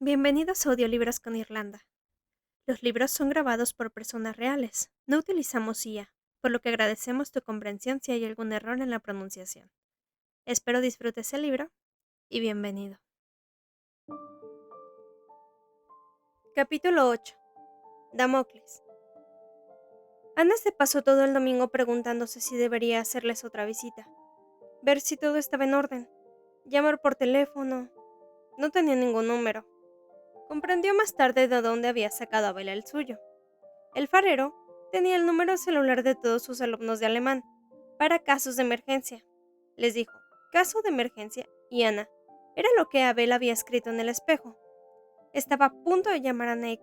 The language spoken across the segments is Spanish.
Bienvenidos a Audiolibros con Irlanda. Los libros son grabados por personas reales. No utilizamos IA, por lo que agradecemos tu comprensión si hay algún error en la pronunciación. Espero disfrutes el libro y bienvenido. Capítulo 8. Damocles. Ana se pasó todo el domingo preguntándose si debería hacerles otra visita. Ver si todo estaba en orden. Llamar por teléfono. No tenía ningún número. Comprendió más tarde de dónde había sacado Abel el suyo. El farero tenía el número celular de todos sus alumnos de alemán, para casos de emergencia. Les dijo, caso de emergencia, y Ana, era lo que Abel había escrito en el espejo. Estaba a punto de llamar a Nick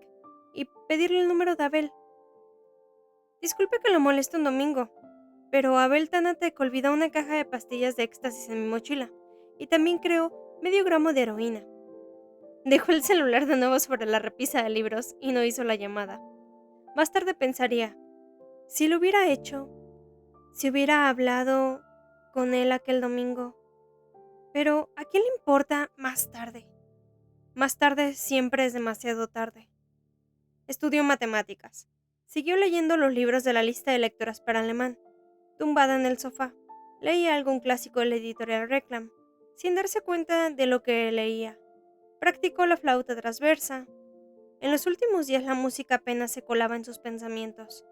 y pedirle el número de Abel. Disculpe que lo moleste un domingo, pero Abel Tanatek olvidó una caja de pastillas de éxtasis en mi mochila, y también creo medio gramo de heroína. Dejó el celular de nuevo sobre la repisa de libros y no hizo la llamada. Más tarde pensaría, si lo hubiera hecho, si hubiera hablado con él aquel domingo. Pero ¿a quién le importa más tarde? Más tarde siempre es demasiado tarde. Estudió matemáticas. Siguió leyendo los libros de la lista de lectoras para alemán. Tumbada en el sofá, leía algún clásico de la editorial Reclam, sin darse cuenta de lo que leía. Practicó la flauta transversa. En los últimos días la música apenas se colaba en sus pensamientos.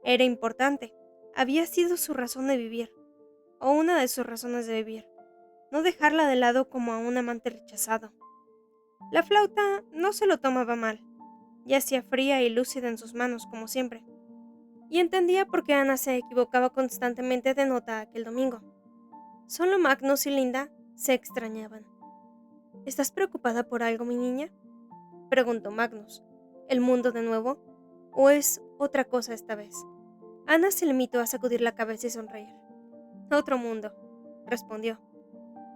Era importante. Había sido su razón de vivir, o una de sus razones de vivir. No dejarla de lado como a un amante rechazado. La flauta no se lo tomaba mal. Yacía fría y lúcida en sus manos, como siempre. Y entendía por qué Ana se equivocaba constantemente de nota aquel domingo. Solo Magnus y Linda se extrañaban. ¿Estás preocupada por algo, mi niña?, preguntó Magnus. ¿El mundo de nuevo? ¿O es otra cosa esta vez? Ana se limitó a sacudir la cabeza y sonreír. Otro mundo, respondió.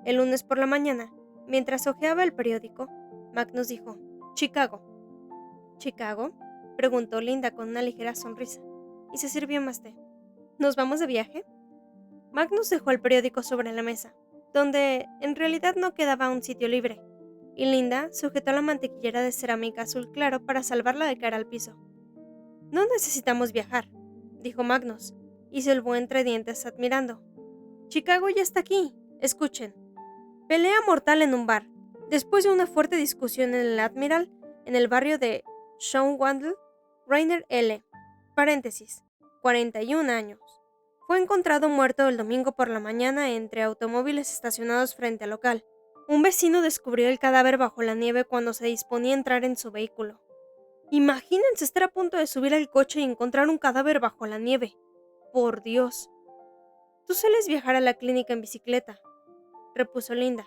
El lunes por la mañana, mientras hojeaba el periódico, Magnus dijo, Chicago. ¿Chicago?, preguntó Linda con una ligera sonrisa, y se sirvió más té. ¿Nos vamos de viaje? Magnus dejó el periódico sobre la mesa, donde en realidad no quedaba un sitio libre, y Linda sujetó la mantequillera de cerámica azul claro para salvarla de caer al piso. No necesitamos viajar, dijo Magnus, hizo el buen entre dientes admirando. Chicago ya está aquí, escuchen. Pelea mortal en un bar. Después de una fuerte discusión en el Admiral, en el barrio de Schonwandel, Rainer L., paréntesis, 41 años, fue encontrado muerto el domingo por la mañana entre automóviles estacionados frente al local. Un vecino descubrió el cadáver bajo la nieve cuando se disponía a entrar en su vehículo. Imagínense estar a punto de subir al coche y encontrar un cadáver bajo la nieve. Por Dios. Tú sueles viajar a la clínica en bicicleta, repuso Linda.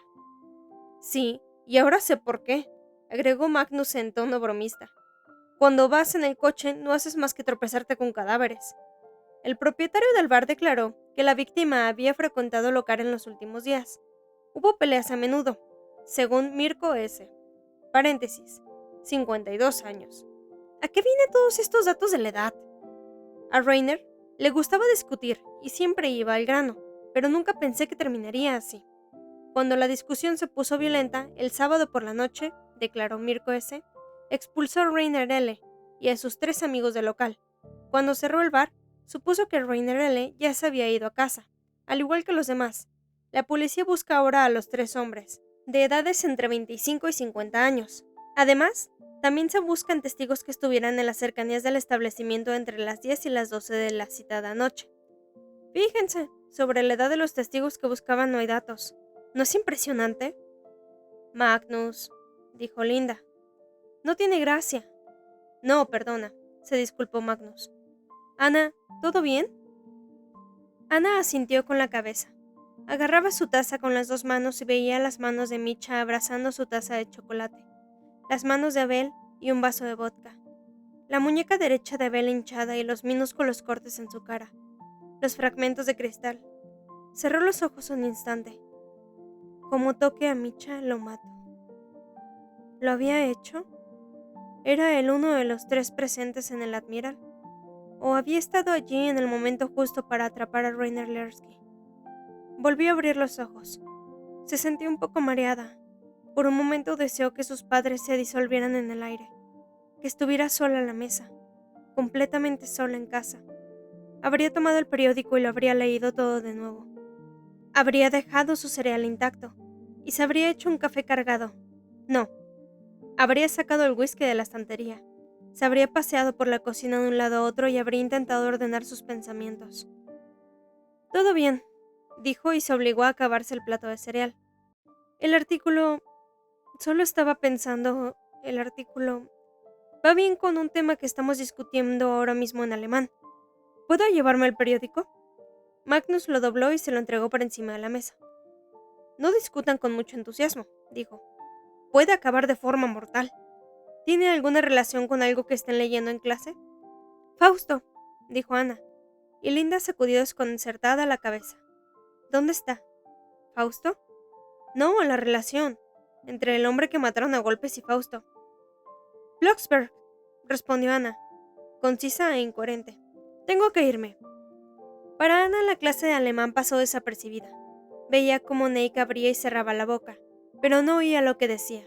Sí, y ahora sé por qué, agregó Magnus en tono bromista. Cuando vas en el coche no haces más que tropezarte con cadáveres. El propietario del bar declaró que la víctima había frecuentado el local en los últimos días. Hubo peleas a menudo, según Mirko S., paréntesis, 52 años. ¿A qué vienen todos estos datos de la edad? A Rainer le gustaba discutir y siempre iba al grano, pero nunca pensé que terminaría así. Cuando la discusión se puso violenta, el sábado por la noche, declaró Mirko S., expulsó a Rainer L. y a sus 3 amigos del local. Cuando cerró el bar, supuso que Rainer L. ya se había ido a casa, al igual que los demás. La policía busca ahora a los 3 hombres, de edades entre 25 y 50 años. Además, también se buscan testigos que estuvieran en las cercanías del establecimiento entre las 10 y las 12 de la citada noche. Fíjense, sobre la edad de los testigos que buscaban no hay datos. ¿No es impresionante? Magnus, dijo Linda. No tiene gracia. No, perdona, se disculpó Magnus. Ana, ¿todo bien? Ana asintió con la cabeza. Agarraba su taza con las 2 manos y veía las manos de Micha abrazando su taza de chocolate, las manos de Abel y un vaso de vodka, la muñeca derecha de Abel hinchada y los minúsculos cortes en su cara, los fragmentos de cristal. Cerró los ojos un instante. Como toque a Micha, lo mato. ¿Lo había hecho? ¿Era él uno de los 3 presentes en el Admiral? ¿O había estado allí en el momento justo para atrapar a Rainer Lersky? Volvió a abrir los ojos. Se sentía un poco mareada. Por un momento deseó que sus padres se disolvieran en el aire, que estuviera sola en la mesa, completamente sola en casa. Habría tomado el periódico y lo habría leído todo de nuevo. Habría dejado su cereal intacto y se habría hecho un café cargado. No, habría sacado el whisky de la estantería. Se habría paseado por la cocina de un lado a otro y habría intentado ordenar sus pensamientos. Todo bien, dijo y se obligó a acabarse el plato de cereal. El artículo... Solo estaba pensando... El artículo... Va bien con un tema que estamos discutiendo ahora mismo en alemán. ¿Puedo llevarme el periódico? Magnus lo dobló y se lo entregó por encima de la mesa. No discutan con mucho entusiasmo, dijo. Puede acabar de forma mortal. ¿Tiene alguna relación con algo que estén leyendo en clase? Fausto, dijo Ana, y Linda sacudió desconcertada la cabeza. ¿Dónde está? ¿Fausto? No, la relación entre el hombre que mataron a golpes y Fausto. Blocksberg, respondió Ana, concisa e incoherente. Tengo que irme. Para Ana la clase de alemán pasó desapercibida. Veía cómo Neik abría y cerraba la boca, pero no oía lo que decía.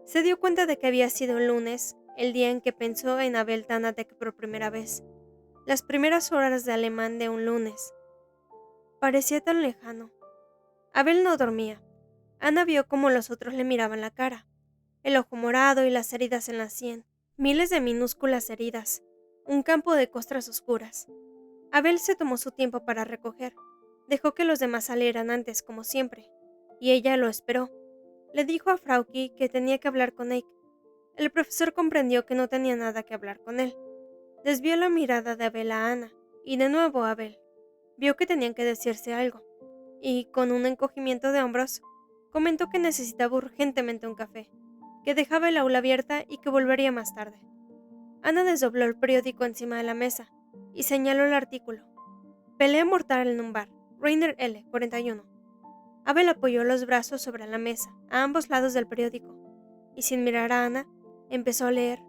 Se dio cuenta de que había sido el lunes, el día en que pensó en Abel Tanatek por primera vez. Las primeras horas de alemán de un lunes. Parecía tan lejano. Abel no dormía. Ana vio cómo los otros le miraban la cara. El ojo morado y las heridas en la sien. Miles de minúsculas heridas. Un campo de costras oscuras. Abel se tomó su tiempo para recoger. Dejó que los demás salieran antes, como siempre. Y ella lo esperó. Le dijo a Frauke que tenía que hablar con Eik. El profesor comprendió que no tenía nada que hablar con él. Desvió la mirada de Abel a Ana, y de nuevo a Abel. Vio que tenían que decirse algo, y, con un encogimiento de hombros, comentó que necesitaba urgentemente un café, que dejaba el aula abierta y que volvería más tarde. Ana desdobló el periódico encima de la mesa, y señaló el artículo. Pelea mortal en un bar, Rainer L., 41. Abel apoyó los brazos sobre la mesa, a ambos lados del periódico, y sin mirar a Ana, empezó a leer.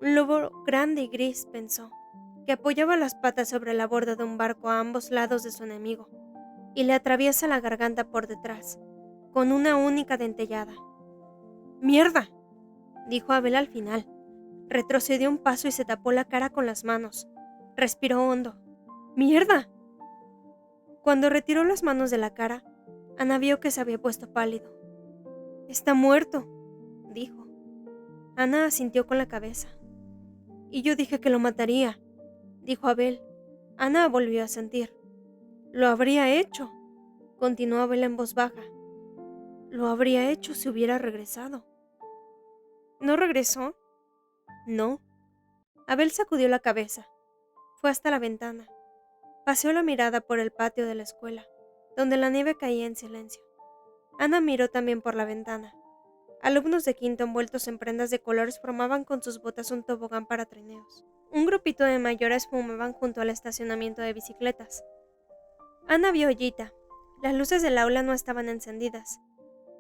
Un lobo grande y gris, pensó, que apoyaba las patas sobre la borda de un barco a ambos lados de su enemigo, y le atraviesa la garganta por detrás, con una única dentellada. ¡Mierda!, dijo Abel al final. Retrocedió un paso y se tapó la cara con las manos. Respiró hondo. ¡Mierda! Cuando retiró las manos de la cara, Ana vio que se había puesto pálido. «Está muerto», dijo. Ana asintió con la cabeza. «Y yo dije que lo mataría», dijo Abel. Ana volvió a sentir. «Lo habría hecho», continuó Abel en voz baja. «Lo habría hecho si hubiera regresado». ¿No regresó? No. Abel sacudió la cabeza. Fue hasta la ventana. Paseó la mirada por el patio de la escuela, donde la nieve caía en silencio. Ana miró también por la ventana. Alumnos de quinto envueltos en prendas de colores formaban con sus botas un tobogán para trineos. Un grupito de mayores fumaban junto al estacionamiento de bicicletas. Ana vio a Gita. Las luces del aula no estaban encendidas.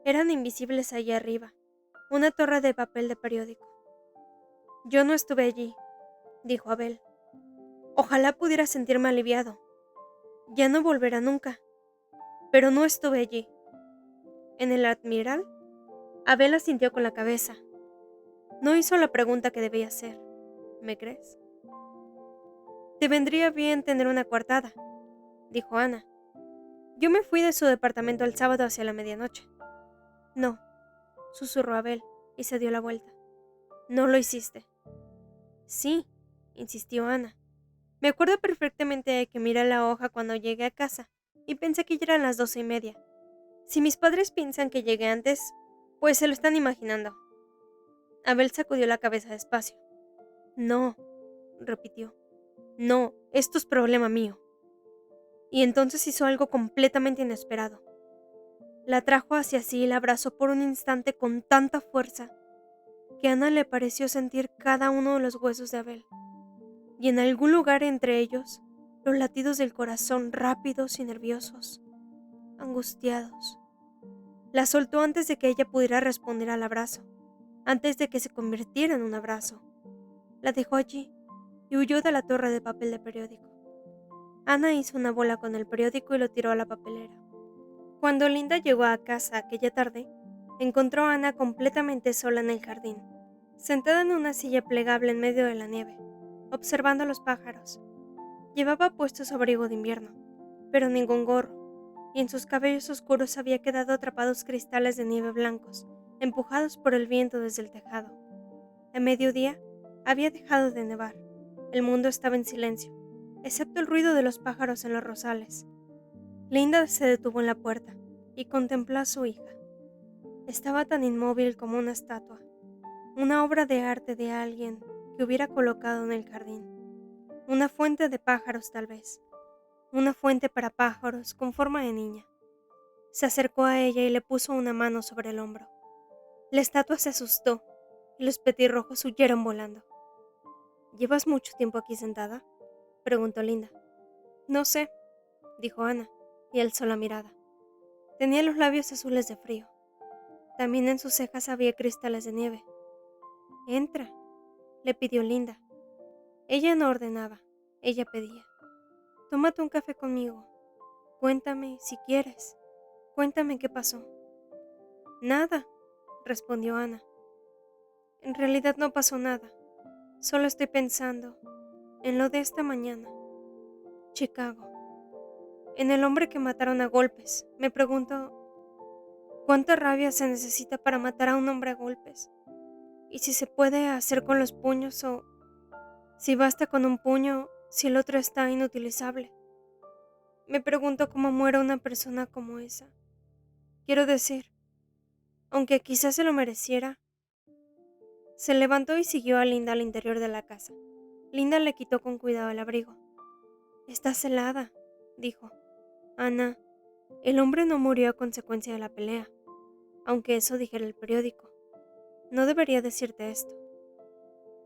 Eran invisibles allá arriba. Una torre de papel de periódico. «Yo no estuve allí», dijo Abel. «Ojalá pudiera sentirme aliviado. Ya no volverá nunca. Pero no estuve allí». ¿En el Admiral? Abel asintió con la cabeza. No hizo la pregunta que debía hacer. ¿Me crees? «Te vendría bien tener una coartada», dijo Ana. «Yo me fui de su departamento el sábado hacia la medianoche». «No», susurró Abel, y se dio la vuelta. «No lo hiciste». «Sí», insistió Ana. «Me acuerdo perfectamente de que miré la hoja cuando llegué a casa, y pensé que ya eran las 12:30. Si mis padres piensan que llegué antes, pues se lo están imaginando». Abel sacudió la cabeza despacio. «No», repitió. «No, esto es problema mío». Y entonces hizo algo completamente inesperado. La trajo hacia sí y la abrazó por un instante con tanta fuerza que a Ana le pareció sentir cada uno de los huesos de Abel, y en algún lugar entre ellos los latidos del corazón rápidos y nerviosos, angustiados. La soltó antes de que ella pudiera responder al abrazo, antes de que se convirtiera en un abrazo. La dejó allí y huyó de la torre de papel de periódico. Ana hizo una bola con el periódico y lo tiró a la papelera. Cuando Linda llegó a casa aquella tarde, encontró a Ana completamente sola en el jardín, sentada en una silla plegable en medio de la nieve, observando a los pájaros. Llevaba puesto su abrigo de invierno, pero ningún gorro, y en sus cabellos oscuros había quedado atrapados cristales de nieve blancos, empujados por el viento desde el tejado. A mediodía había dejado de nevar. El mundo estaba en silencio, excepto el ruido de los pájaros en los rosales. Linda se detuvo en la puerta y contempló a su hija. Estaba tan inmóvil como una estatua, una obra de arte de alguien que hubiera colocado en el jardín. Una fuente de pájaros tal vez, una fuente para pájaros con forma de niña. Se acercó a ella y le puso una mano sobre el hombro. La estatua se asustó y los petirrojos huyeron volando. ¿Llevas mucho tiempo aquí sentada?, preguntó Linda. No sé, dijo Ana, y alzó la mirada. Tenía los labios azules de frío. También en sus cejas había cristales de nieve. Entra, le pidió Linda. Ella no ordenaba, ella pedía. Tómate un café conmigo. Cuéntame si quieres. Cuéntame qué pasó. Nada, respondió Ana. En realidad no pasó nada. Solo estoy pensando en lo de esta mañana. Chicago. En el hombre que mataron a golpes. Me pregunto, ¿cuánta rabia se necesita para matar a un hombre a golpes? Y si se puede hacer con los puños o si basta con un puño si el otro está inutilizable. Me pregunto cómo muere una persona como esa. Quiero decir, aunque quizás se lo mereciera. Se levantó y siguió a Linda al interior de la casa. Linda le quitó con cuidado el abrigo. Estás helada, dijo. Ana, el hombre no murió a consecuencia de la pelea, aunque eso dijera el periódico. No debería decirte esto.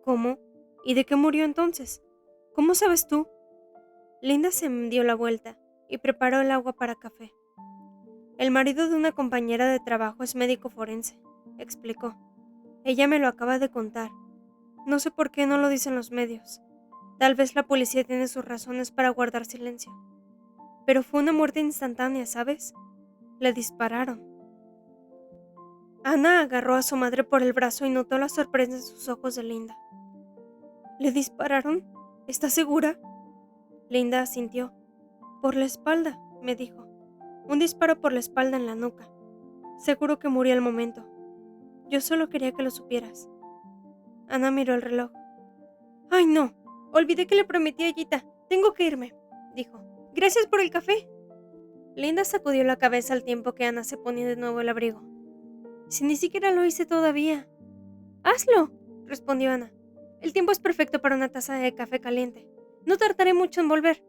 ¿Cómo? ¿Y de qué murió entonces? ¿Cómo sabes tú? Linda se dio la vuelta y preparó el agua para café. El marido de una compañera de trabajo es médico forense, explicó. Ella me lo acaba de contar. No sé por qué no lo dicen los medios. Tal vez la policía tiene sus razones para guardar silencio. Pero fue una muerte instantánea, ¿sabes? Le dispararon. Ana agarró a su madre por el brazo y notó la sorpresa en sus ojos de Linda. ¿Le dispararon? ¿Estás segura? Linda asintió. Por la espalda, me dijo. Un disparo por la espalda en la nuca. Seguro que murió al momento. Yo solo quería que lo supieras. Ana miró el reloj. ¡Ay, no! Olvidé que le prometí a Gita. Tengo que irme, dijo. Gracias por el café. Linda sacudió la cabeza al tiempo que Ana se ponía de nuevo el abrigo. Si ni siquiera lo hice todavía. Hazlo, respondió Ana. El tiempo es perfecto para una taza de café caliente. No tardaré mucho en volver.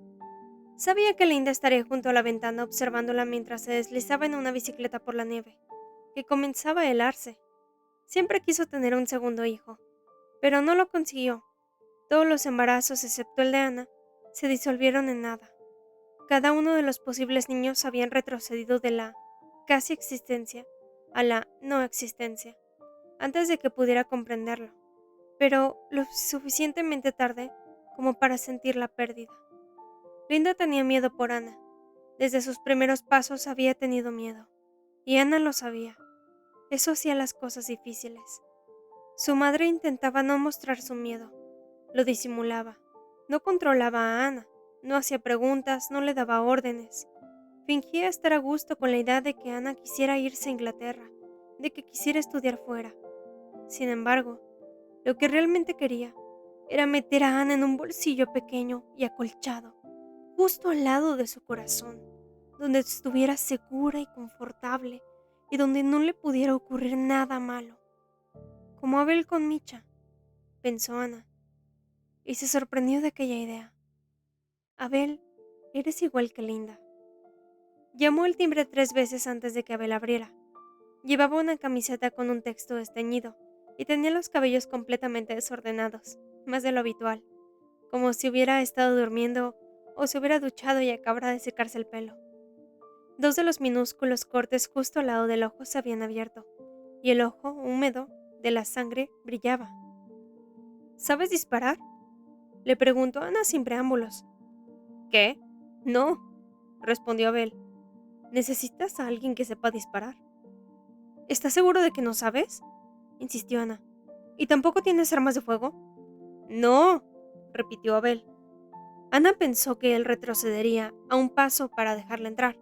Sabía que Linda estaría junto a la ventana observándola mientras se deslizaba en una bicicleta por la nieve, que comenzaba a helarse. Siempre quiso tener un segundo hijo, pero no lo consiguió. Todos los embarazos, excepto el de Ana, se disolvieron en nada. Cada uno de los posibles niños habían retrocedido de la casi existencia a la no existencia, antes de que pudiera comprenderlo, pero lo suficientemente tarde como para sentir la pérdida. Linda tenía miedo por Ana. Desde sus primeros pasos había tenido miedo, y Ana lo sabía. Eso hacía las cosas difíciles. Su madre intentaba no mostrar su miedo, lo disimulaba, no controlaba a Ana, no hacía preguntas, no le daba órdenes. Fingía estar a gusto con la idea de que Ana quisiera irse a Inglaterra, de que quisiera estudiar fuera. Sin embargo, lo que realmente quería era meter a Ana en un bolsillo pequeño y acolchado, justo al lado de su corazón, donde estuviera segura y confortable y donde no le pudiera ocurrir nada malo. Como Abel con Micha, pensó Ana, y se sorprendió de aquella idea. Abel, eres igual que Linda. Llamó al timbre 3 veces antes de que Abel abriera. Llevaba una camiseta con un texto desteñido y tenía los cabellos completamente desordenados, más de lo habitual, como si hubiera estado durmiendo o se hubiera duchado y acabara de secarse el pelo. 2 de los minúsculos cortes justo al lado del ojo se habían abierto, y el ojo, húmedo de la sangre, brillaba. ¿Sabes disparar?, le preguntó Ana sin preámbulos. ¿Qué? No, respondió Abel. ¿Necesitas a alguien que sepa disparar? ¿Estás seguro de que no sabes? Insistió Ana. ¿Y tampoco tienes armas de fuego? No, repitió Abel. Ana pensó que él retrocedería a un paso para dejarla entrar,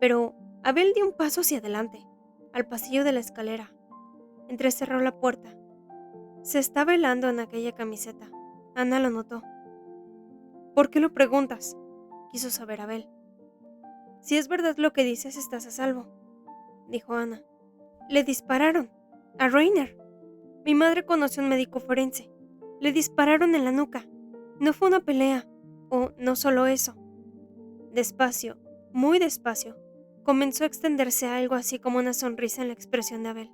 pero Abel dio un paso hacia adelante, al pasillo de la escalera. Entrecerró la puerta. Se estaba helando en aquella camiseta. Ana lo notó. ¿Por qué lo preguntas? Quiso saber Abel. Si es verdad lo que dices, estás a salvo, dijo Ana. Le dispararon. A Rainer. Mi madre conoció a un médico forense. Le dispararon en la nuca. No fue una pelea. O no solo eso. Despacio, muy despacio, comenzó a extenderse algo así como una sonrisa en la expresión de Abel.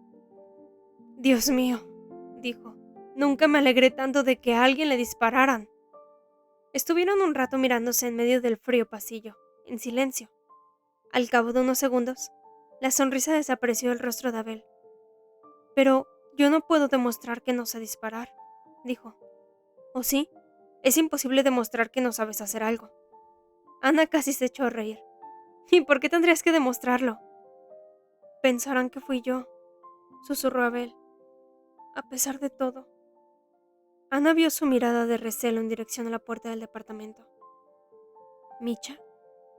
Dios mío, dijo. Nunca me alegré tanto de que a alguien le dispararan. Estuvieron un rato mirándose en medio del frío pasillo, en silencio. Al cabo de unos segundos, la sonrisa desapareció del rostro de Abel. Pero yo no puedo demostrar que no sé disparar, dijo. ¿O sí? Es imposible demostrar que no sabes hacer algo. Ana casi se echó a reír. ¿Y por qué tendrías que demostrarlo? Pensarán que fui yo, susurró Abel. A pesar de todo. Ana vio su mirada de recelo en dirección a la puerta del departamento. ¿Micha?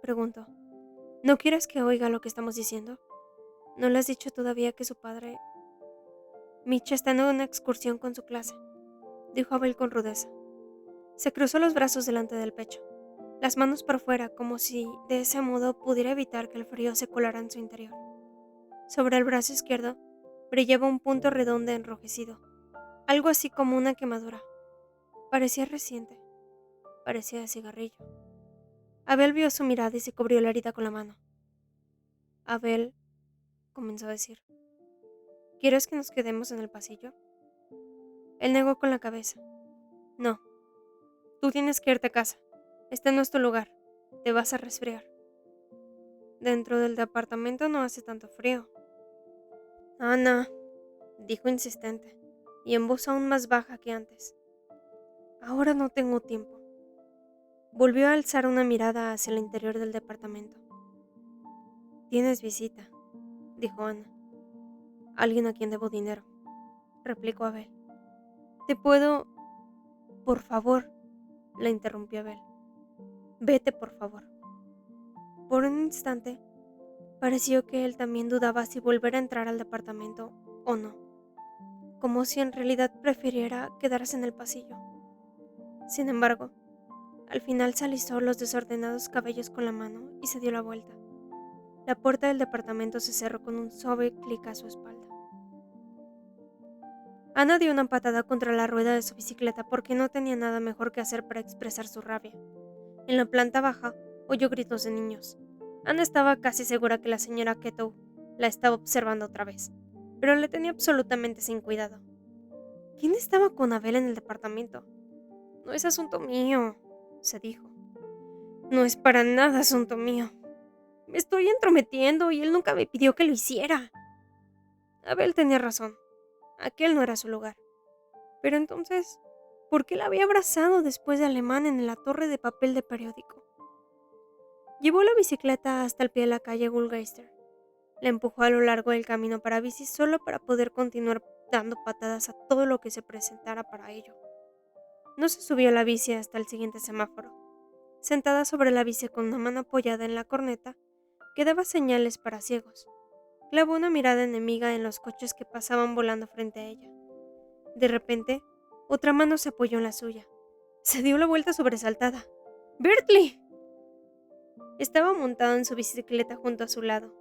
Preguntó. ¿No quieres que oiga lo que estamos diciendo? ¿No le has dicho todavía que su padre... Micha está en una excursión con su clase, dijo Abel con rudeza. Se cruzó los brazos delante del pecho, las manos por fuera, como si de ese modo pudiera evitar que el frío se colara en su interior. Sobre el brazo izquierdo brillaba un punto redondo enrojecido, algo así como una quemadura. Parecía reciente, parecía de cigarrillo. Abel vio su mirada y se cubrió la herida con la mano. Abel, comenzó a decir, ¿quieres que nos quedemos en el pasillo? Él negó con la cabeza. No, tú tienes que irte a casa. Este no es tu lugar. Te vas a resfriar. Dentro del departamento no hace tanto frío. Ana, dijo insistente, y en voz aún más baja que antes. Ahora no tengo tiempo. Volvió a alzar una mirada hacia el interior del departamento. Tienes visita, dijo Ana. Alguien a quien debo dinero, replicó Abel. ¿Te puedo...? Por favor, la interrumpió Abel. Vete, por favor. Por un instante, pareció que él también dudaba si volver a entrar al departamento o no, como si en realidad prefiriera quedarse en el pasillo. Sin embargo, al final se alisó los desordenados cabellos con la mano y se dio la vuelta. La puerta del departamento se cerró con un suave clic a su espalda. Ana dio una patada contra la rueda de su bicicleta porque no tenía nada mejor que hacer para expresar su rabia. En la planta baja oyó gritos de niños. Ana estaba casi segura que la señora Kettou la estaba observando otra vez, pero le tenía absolutamente sin cuidado. ¿Quién estaba con Abel en el departamento? No es asunto mío, se dijo. No es para nada asunto mío. Me estoy entrometiendo y él nunca me pidió que lo hiciera. Abel tenía razón. Aquel no era su lugar. Pero entonces, ¿por qué la había abrazado después de Alemán en la torre de papel de periódico? Llevó la bicicleta hasta el pie de la calle Gulgeister. La empujó a lo largo del camino para bici solo para poder continuar dando patadas a todo lo que se presentara para ello. No se subió a la bici hasta el siguiente semáforo. Sentada sobre la bici con una mano apoyada en la corneta, que daba señales para ciegos. Clavó una mirada enemiga en los coches que pasaban volando frente a ella. De repente, otra mano se apoyó en la suya. Se dio la vuelta sobresaltada. ¡Bertley! Estaba montado en su bicicleta junto a su lado,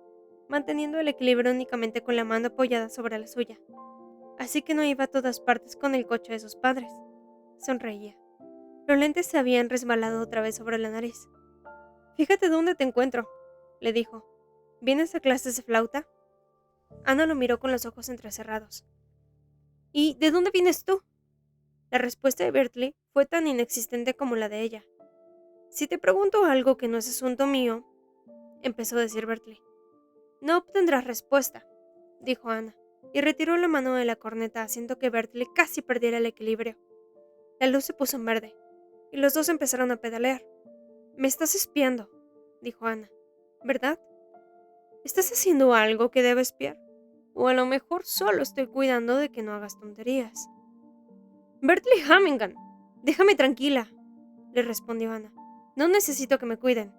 manteniendo el equilibrio únicamente con la mano apoyada sobre la suya. Así que no iba a todas partes con el coche de sus padres. Sonreía. Los lentes se habían resbalado otra vez sobre la nariz. Fíjate dónde te encuentro, le dijo. ¿Vienes a clases de flauta? Ana lo miró con los ojos entrecerrados. ¿Y de dónde vienes tú? La respuesta de Bertley fue tan inexistente como la de ella. Si te pregunto algo que no es asunto mío, empezó a decir Bertley. No obtendrás respuesta, dijo Ana, y retiró la mano de la corneta haciendo que Bertley casi perdiera el equilibrio. La luz se puso en verde, y los dos empezaron a pedalear. Me estás espiando, dijo Ana, ¿verdad? ¿Estás haciendo algo que debe espiar? O a lo mejor solo estoy cuidando de que no hagas tonterías. Bertley Hammingham, déjame tranquila, le respondió Ana. No necesito que me cuiden.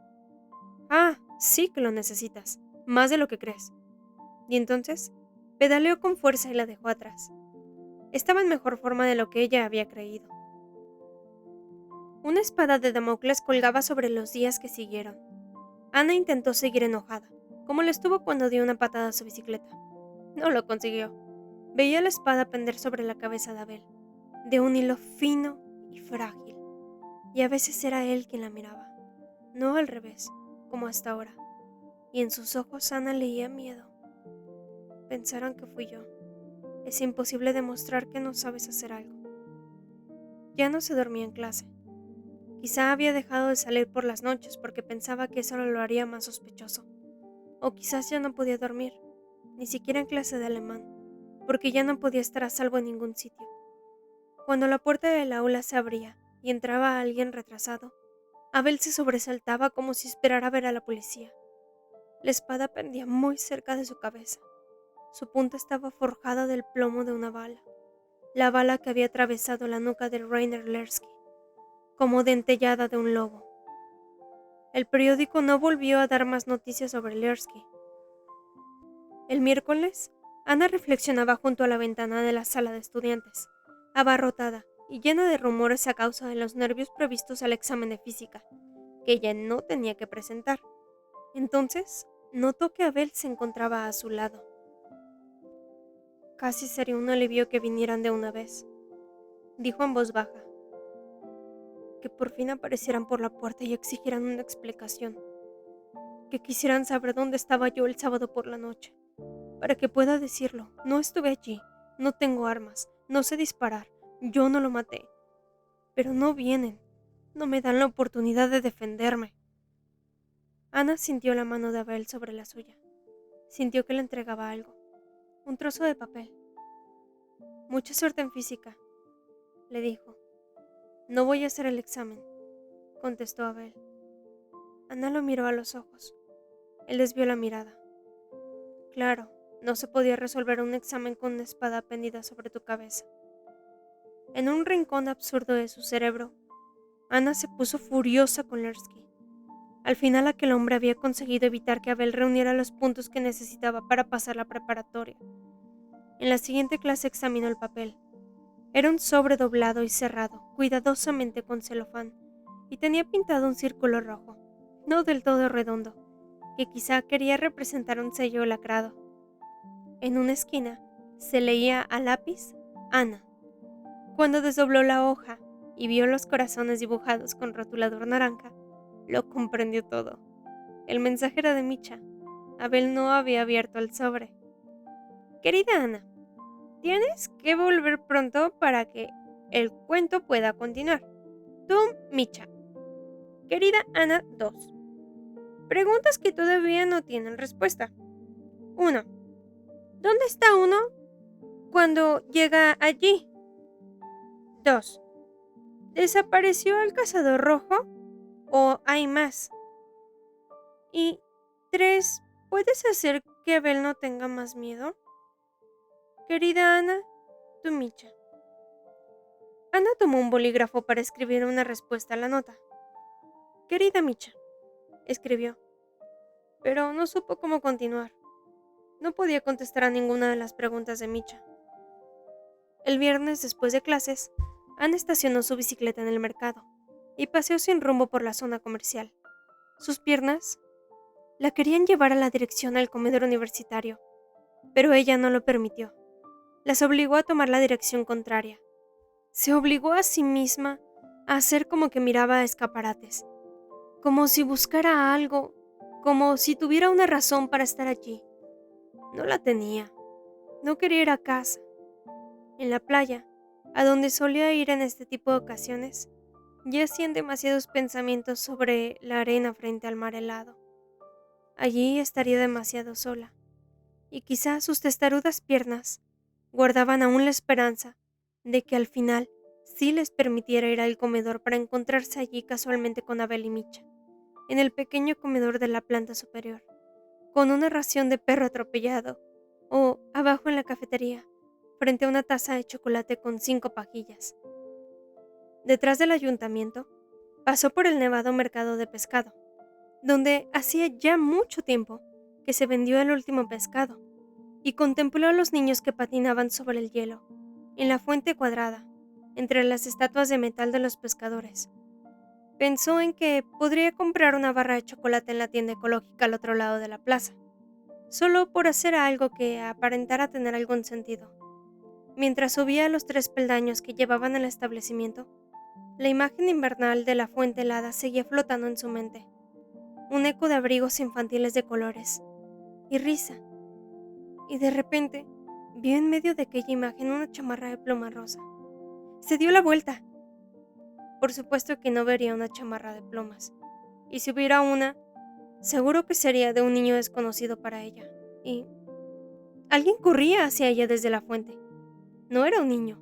Ah, sí que lo necesitas, más de lo que crees. Y entonces, pedaleó con fuerza y la dejó atrás. Estaba en mejor forma de lo que ella había creído. Una espada de Damocles colgaba sobre los días que siguieron. Ana intentó seguir enojada, como lo estuvo cuando dio una patada a su bicicleta. No lo consiguió. Veía la espada pender sobre la cabeza de Abel, de un hilo fino y frágil, y a veces era él quien la miraba, no al revés, como hasta ahora, y en sus ojos Ana leía miedo. Pensarán que fui yo. Es imposible demostrar que no sabes hacer algo. Ya no se dormía en clase. Quizá había dejado de salir por las noches porque pensaba que eso lo haría más sospechoso. O quizás ya no podía dormir, ni siquiera en clase de alemán, porque ya no podía estar a salvo en ningún sitio. Cuando la puerta del aula se abría y entraba alguien retrasado, Abel se sobresaltaba como si esperara ver a la policía. La espada pendía muy cerca de su cabeza. Su punta estaba forjada del plomo de una bala, la bala que había atravesado la nuca de Rainer Lersky, como dentellada de un lobo. El periódico no volvió a dar más noticias sobre Lersky. El miércoles, Ana reflexionaba junto a la ventana de la sala de estudiantes, abarrotada y llena de rumores a causa de los nervios previstos al examen de física, que ella no tenía que presentar. Entonces, notó que Abel se encontraba a su lado. Casi sería un alivio que vinieran de una vez, dijo en voz baja. Que por fin aparecieran por la puerta y exigieran una explicación. Que quisieran saber dónde estaba yo el sábado por la noche. Para que pueda decirlo, no estuve allí, no tengo armas, no sé disparar, yo no lo maté. Pero no vienen, no me dan la oportunidad de defenderme. Ana sintió la mano de Abel sobre la suya. Sintió que le entregaba algo, un trozo de papel. Mucha suerte en física, le dijo. No voy a hacer el examen, contestó Abel. Ana lo miró a los ojos. Él desvió la mirada. Claro, no se podía resolver un examen con una espada pendida sobre tu cabeza. En un rincón absurdo de su cerebro, Ana se puso furiosa con Lersky. Al final aquel hombre había conseguido evitar que Abel reuniera los puntos que necesitaba para pasar la preparatoria. En la siguiente clase examinó el papel. Era un sobre doblado y cerrado, cuidadosamente con celofán, y tenía pintado un círculo rojo, no del todo redondo, que quizá quería representar un sello lacrado. En una esquina se leía a lápiz Ana. Cuando desdobló la hoja y vio los corazones dibujados con rotulador naranja, lo comprendió todo. El mensaje era de Micha. Abel no había abierto el sobre. Querida Ana, tienes que volver pronto para que el cuento pueda continuar. Tú, Micha. Querida Ana 2. Preguntas que todavía no tienen respuesta. 1. ¿Dónde está uno cuando llega allí? 2. ¿Desapareció el cazador rojo o hay más? Y 3. ¿Puedes hacer que Abel no tenga más miedo? Querida Ana, tu Micha. Ana tomó un bolígrafo para escribir una respuesta a la nota. Querida Micha, escribió, pero no supo cómo continuar. No podía contestar a ninguna de las preguntas de Micha. El viernes, después de clases, Ana estacionó su bicicleta en el mercado y paseó sin rumbo por la zona comercial. Sus piernas la querían llevar a la dirección al comedor universitario, pero ella no lo permitió. Las obligó a tomar la dirección contraria. Se obligó a sí misma a hacer como que miraba a escaparates, como si buscara algo, como si tuviera una razón para estar allí. No la tenía. No quería ir a casa. En la playa, a donde solía ir en este tipo de ocasiones, yacían demasiados pensamientos sobre la arena frente al mar helado. Allí estaría demasiado sola, y quizás sus testarudas piernas guardaban aún la esperanza de que al final sí les permitiera ir al comedor para encontrarse allí casualmente con Abel y Micha, en el pequeño comedor de la planta superior, con una ración de perro atropellado o abajo en la cafetería, frente a una taza de chocolate con 5 pajillas. Detrás del ayuntamiento, pasó por el nevado mercado de pescado, donde hacía ya mucho tiempo que se vendió el último pescado, y contempló a los niños que patinaban sobre el hielo, en la fuente cuadrada, entre las estatuas de metal de los pescadores. Pensó en que podría comprar una barra de chocolate en la tienda ecológica al otro lado de la plaza, solo por hacer algo que aparentara tener algún sentido. Mientras subía los 3 peldaños que llevaban al establecimiento, la imagen invernal de la fuente helada seguía flotando en su mente, un eco de abrigos infantiles de colores y risa, y de repente vio en medio de aquella imagen una chamarra de pluma rosa. Se dio la vuelta. Por supuesto que no vería una chamarra de plumas, y si hubiera una, seguro que sería de un niño desconocido para ella, y alguien corría hacia ella desde la fuente. No era un niño,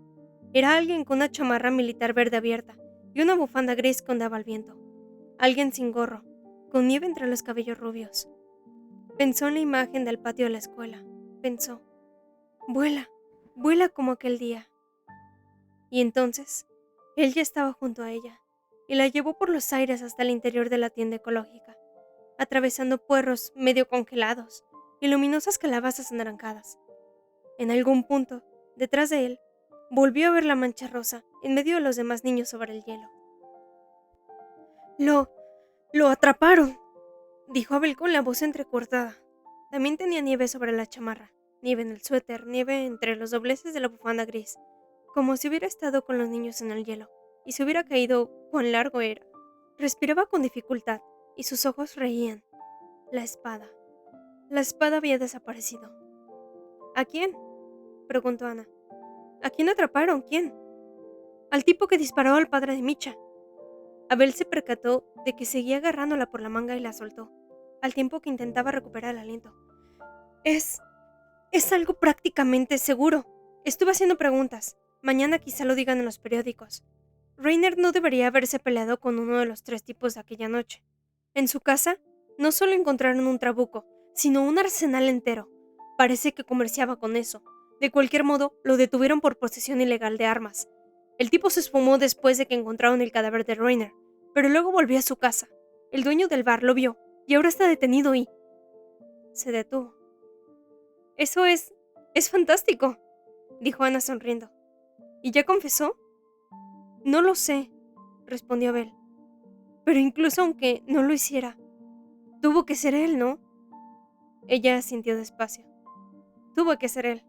era alguien con una chamarra militar verde abierta y una bufanda gris que ondaba al viento. Alguien sin gorro, con nieve entre los cabellos rubios. Pensó en la imagen del patio de la escuela. Pensó, vuela, vuela como aquel día. Y entonces, él ya estaba junto a ella, y la llevó por los aires hasta el interior de la tienda ecológica, atravesando puerros medio congelados y luminosas calabazas anaranjadas. En algún punto, detrás de él, volvió a ver la mancha rosa en medio de los demás niños sobre el hielo. ¡Lo atraparon!, dijo Abel con la voz entrecortada. También tenía nieve sobre la chamarra, nieve en el suéter, nieve entre los dobleces de la bufanda gris, como si hubiera estado con los niños en el hielo, y se hubiera caído cuán largo era. Respiraba con dificultad, y sus ojos reían. La espada. La espada había desaparecido. ¿A quién?, preguntó Ana. ¿A quién atraparon? ¿Quién? Al tipo que disparó al padre de Micha. Abel se percató de que seguía agarrándola por la manga y la soltó, al tiempo que intentaba recuperar el aliento. Es algo prácticamente seguro. Estuve haciendo preguntas. Mañana quizá lo digan en los periódicos. Rainer no debería haberse peleado con uno de los 3 tipos de aquella noche. En su casa, no solo encontraron un trabuco, sino un arsenal entero. Parece que comerciaba con eso. De cualquier modo, lo detuvieron por posesión ilegal de armas. El tipo se esfumó después de que encontraron el cadáver de Rainer, pero luego volvió a su casa. El dueño del bar lo vio, y ahora está detenido y... Se detuvo. Eso es fantástico, dijo Ana sonriendo. ¿Y ya confesó? No lo sé, respondió Abel. Pero incluso aunque no lo hiciera, tuvo que ser él, ¿no? Ella asintió despacio. Tuvo que ser él.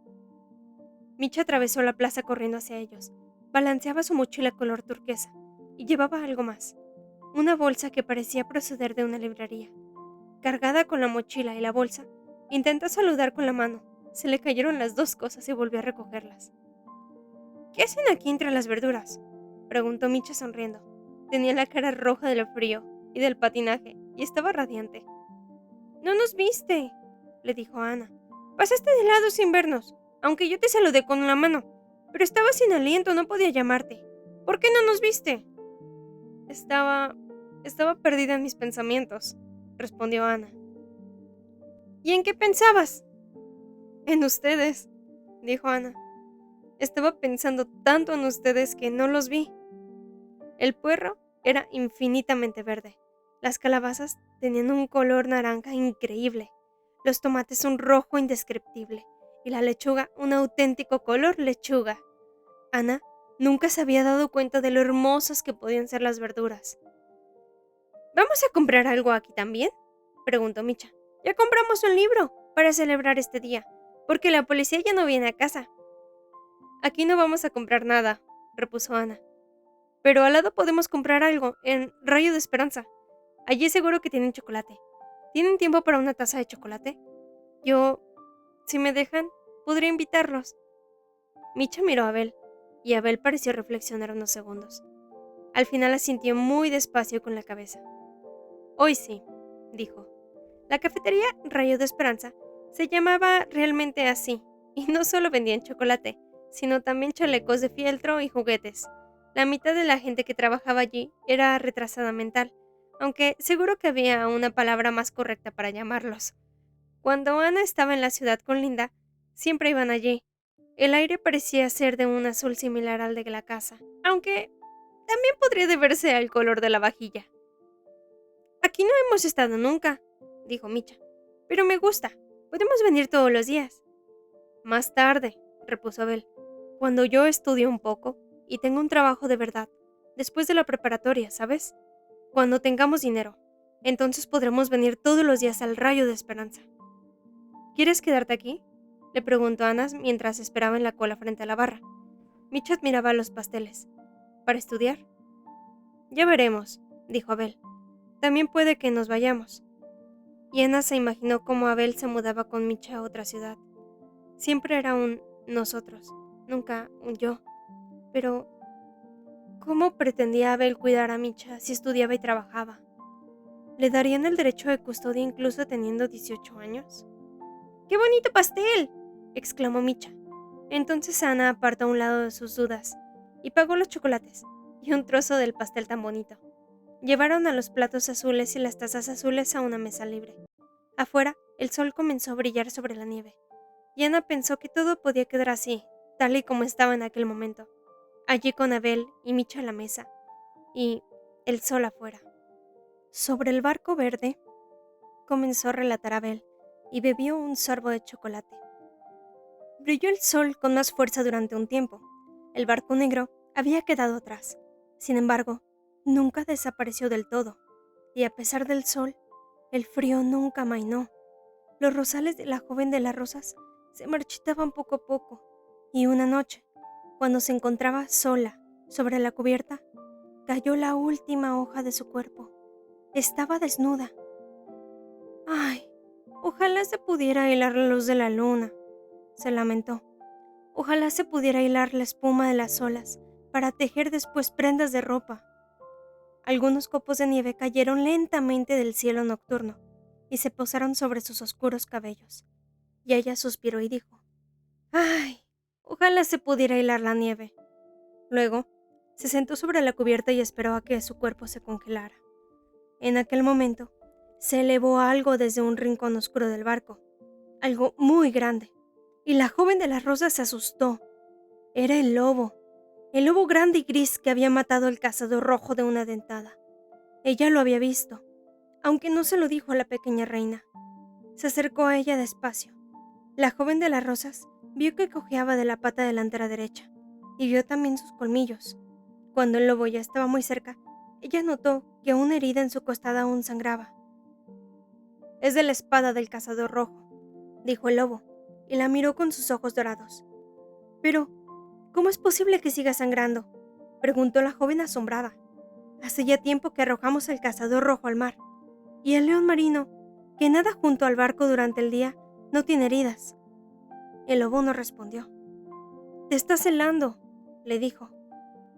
Micha atravesó la plaza corriendo hacia ellos. Balanceaba su mochila color turquesa y llevaba algo más. Una bolsa que parecía proceder de una librería. Cargada con la mochila y la bolsa, intentó saludar con la mano. Se le cayeron las 2 cosas y volvió a recogerlas. ¿Qué hacen aquí entre las verduras?, preguntó Micha sonriendo. Tenía la cara roja del frío y del patinaje y estaba radiante. No nos viste, le dijo a Ana. Pasaste de lado sin vernos, aunque yo te saludé con la mano, pero estaba sin aliento, no podía llamarte. ¿Por qué no nos viste? Estaba perdida en mis pensamientos, respondió Ana. ¿Y en qué pensabas? En ustedes, dijo Ana. Estaba pensando tanto en ustedes que no los vi. El puerro era infinitamente verde. Las calabazas tenían un color naranja increíble, los tomates un rojo indescriptible y la lechuga un auténtico color lechuga. Ana nunca se había dado cuenta de lo hermosas que podían ser las verduras. ¿Vamos a comprar algo aquí también?, preguntó Micha. Ya compramos un libro para celebrar este día, porque la policía ya no viene a casa. Aquí no vamos a comprar nada, repuso Ana. Pero al lado podemos comprar algo, en Rayo de Esperanza. Allí seguro que tienen chocolate. ¿Tienen tiempo para una taza de chocolate? Yo, si me dejan, podría invitarlos. Micha miró a Abel, y Abel pareció reflexionar unos segundos. Al final asintió muy despacio con la cabeza. Hoy sí, dijo. La cafetería Rayo de Esperanza se llamaba realmente así, y no solo vendían chocolate, sino también chalecos de fieltro y juguetes. La mitad de la gente que trabajaba allí era retrasada mental, aunque seguro que había una palabra más correcta para llamarlos. Cuando Ana estaba en la ciudad con Linda, Siempre iban allí. El aire parecía ser de un azul similar al de la casa, aunque también podría deberse al color de la vajilla. Aquí no hemos estado nunca, dijo Micha, pero me gusta. Podemos venir todos los días. Más tarde, repuso Abel, cuando yo estudie un poco y tenga un trabajo de verdad, después de la preparatoria, ¿sabes? Cuando tengamos dinero, entonces podremos venir todos los días al Rayo de Esperanza. ¿Quieres quedarte aquí?, le preguntó Anas mientras esperaba en la cola frente a la barra. Mitch admiraba los pasteles. ¿Para estudiar? Ya veremos, dijo Abel. También puede que nos vayamos. Y Anas se imaginó cómo Abel se mudaba con Mitch a otra ciudad. Siempre era un nosotros, nunca un yo. Pero, ¿cómo pretendía Abel cuidar a Micha si estudiaba y trabajaba? ¿Le darían el derecho de custodia incluso teniendo 18 años? ¡Qué bonito pastel!, exclamó Micha. Entonces Ana apartó a un lado de sus dudas y pagó los chocolates y un trozo del pastel tan bonito. Llevaron a los platos azules y las tazas azules a una mesa libre. Afuera, el sol comenzó a brillar sobre la nieve, y Ana pensó que todo podía quedar así, tal y como estaba en aquel momento, allí con Abel y Micha a la mesa, y el sol afuera. Sobre el barco verde, comenzó a relatar Abel, y bebió un sorbo de chocolate. Brilló el sol con más fuerza durante un tiempo. El barco negro había quedado atrás. Sin embargo, nunca desapareció del todo, y a pesar del sol, el frío nunca amainó. Los rosales de la joven de las rosas se marchitaban poco a poco, y una noche, cuando se encontraba sola sobre la cubierta, cayó la última hoja de su cuerpo. Estaba desnuda. ¡Ay! Ojalá se pudiera hilar la luz de la luna, se lamentó. Ojalá se pudiera hilar la espuma de las olas para tejer después prendas de ropa. Algunos copos de nieve cayeron lentamente del cielo nocturno y se posaron sobre sus oscuros cabellos. Y ella suspiró y dijo: ¡ay! Ojalá se pudiera hilar la nieve. Luego, se sentó sobre la cubierta y esperó a que su cuerpo se congelara. En aquel momento, se elevó algo desde un rincón oscuro del barco, algo muy grande, y la joven de las rosas se asustó. Era el lobo grande y gris que había matado al cazador rojo de una dentada. Ella lo había visto, aunque no se lo dijo a la pequeña reina. Se acercó a ella despacio. La joven de las rosas vio que cojeaba de la pata delantera derecha, y vio también sus colmillos. Cuando el lobo ya estaba muy cerca, ella notó que una herida en su costado aún sangraba. «Es de la espada del cazador rojo», dijo el lobo, y la miró con sus ojos dorados. «Pero, ¿cómo es posible que siga sangrando?», preguntó la joven asombrada. «Hace ya tiempo que arrojamos al cazador rojo al mar, y el león marino, que nada junto al barco durante el día, no tiene heridas». El lobo no respondió. «Te estás helando», le dijo.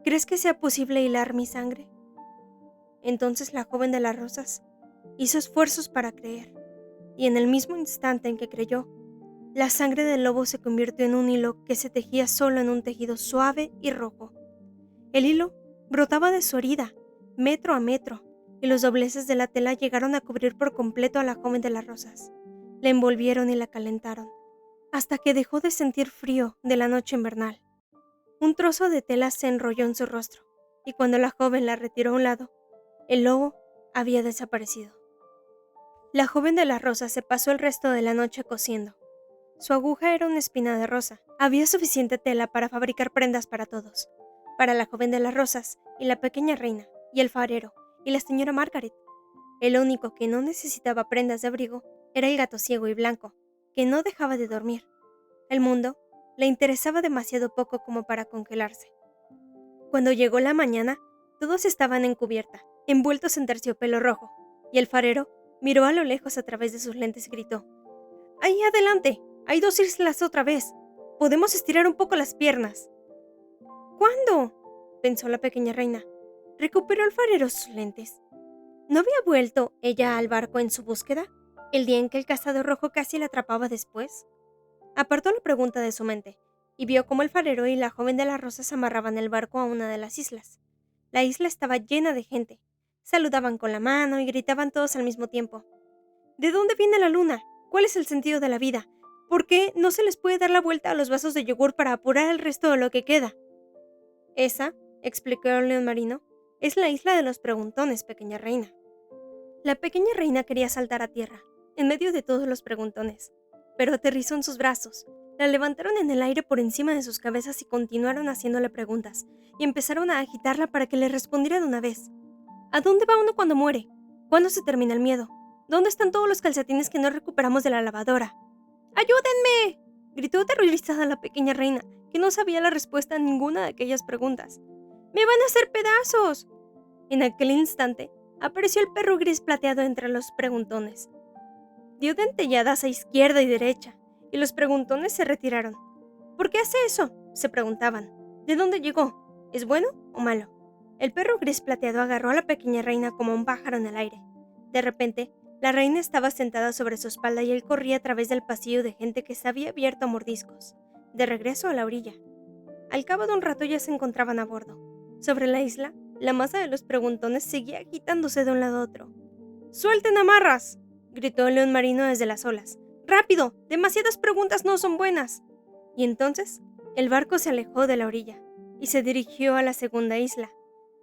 «¿Crees que sea posible hilar mi sangre?». Entonces la joven de las rosas hizo esfuerzos para creer, y en el mismo instante en que creyó, la sangre del lobo se convirtió en un hilo que se tejía solo en un tejido suave y rojo. El hilo brotaba de su herida, metro a metro, y los dobleces de la tela llegaron a cubrir por completo a la joven de las rosas. La envolvieron y la calentaron, hasta que dejó de sentir frío de la noche invernal. Un trozo de tela se enrolló en su rostro, y cuando la joven la retiró a un lado, el lobo había desaparecido. La joven de las rosas se pasó el resto de la noche cosiendo. Su aguja era una espina de rosa. Había suficiente tela para fabricar prendas para todos. Para la joven de las rosas, y la pequeña reina, y el farero, y la señora Margaret. El único que no necesitaba prendas de abrigo era el gato ciego y blanco, que no dejaba de dormir. El mundo le interesaba demasiado poco como para congelarse. Cuando llegó la mañana, todos estaban en cubierta, envueltos en terciopelo rojo, y el farero miró a lo lejos a través de sus lentes y gritó: «¡Ahí adelante! Hay 2 islas otra vez. Podemos estirar un poco las piernas». «¿Cuándo?», pensó la pequeña reina. ¿Recuperó el farero sus lentes? ¿No había vuelto ella al barco en su búsqueda, el día en que el cazador rojo casi la atrapaba después? Apartó la pregunta de su mente, y vio cómo el farero y la joven de las rosas amarraban el barco a una de las islas. La isla estaba llena de gente. Saludaban con la mano y gritaban todos al mismo tiempo: «¿De dónde viene la luna? ¿Cuál es el sentido de la vida? ¿Por qué no se les puede dar la vuelta a los vasos de yogur para apurar el resto de lo que queda? Esa, explicó el león marino, es la isla de los preguntones, pequeña reina. La pequeña reina quería saltar a tierra, en medio de todos los preguntones, pero aterrizó en sus brazos. La levantaron en el aire por encima de sus cabezas y continuaron haciéndole preguntas, y empezaron a agitarla para que le respondiera de una vez. ¿A dónde va uno cuando muere? ¿Cuándo se termina el miedo? ¿Dónde están todos los calcetines que no recuperamos de la lavadora? ¡Ayúdenme!, gritó aterrorizada la pequeña reina, que no sabía la respuesta a ninguna de aquellas preguntas. ¡Me van a hacer pedazos! En aquel instante, apareció el perro gris plateado entre los preguntones. Dio dentelladas a izquierda y derecha, y los preguntones se retiraron. ¿Por qué hace eso?, se preguntaban. ¿De dónde llegó? ¿Es bueno o malo? El perro gris plateado agarró a la pequeña reina como un pájaro en el aire. De repente, la reina estaba sentada sobre su espalda y él corría a través del pasillo de gente que se había abierto a mordiscos, de regreso a la orilla. Al cabo de un rato ya se encontraban a bordo. Sobre la isla, la masa de los preguntones seguía agitándose de un lado a otro. ¡Suelten amarras!, gritó el león marino desde las olas. ¡Rápido! ¡Demasiadas preguntas no son buenas! Y entonces, el barco se alejó de la orilla y se dirigió a la segunda isla.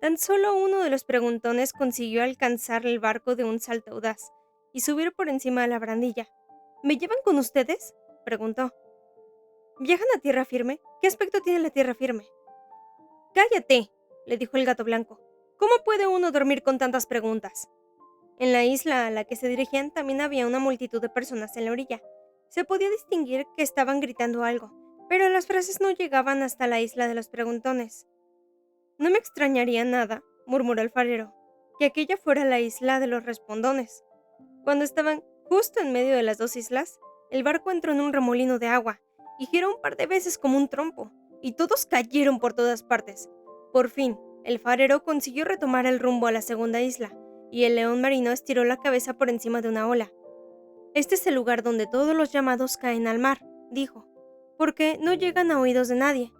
Tan solo uno de los preguntones consiguió alcanzar el barco de un salto audaz y subir por encima de la barandilla. ¿Me llevan con ustedes?, preguntó. ¿Viajan a tierra firme? ¿Qué aspecto tiene la tierra firme? ¡Cállate!, le dijo el gato blanco. ¿Cómo puede uno dormir con tantas preguntas? En la isla a la que se dirigían también había una multitud de personas en la orilla. Se podía distinguir que estaban gritando algo, pero las frases no llegaban hasta la isla de los preguntones. No me extrañaría nada, murmuró el farero, que aquella fuera la isla de los respondones. Cuando estaban justo en medio de las dos islas, el barco entró en un remolino de agua y giró un par de veces como un trompo, y todos cayeron por todas partes. Por fin, el farero consiguió retomar el rumbo a la segunda isla, y el león marino estiró la cabeza por encima de una ola. Este es el lugar donde todos los llamados caen al mar, dijo, porque no llegan a oídos de nadie.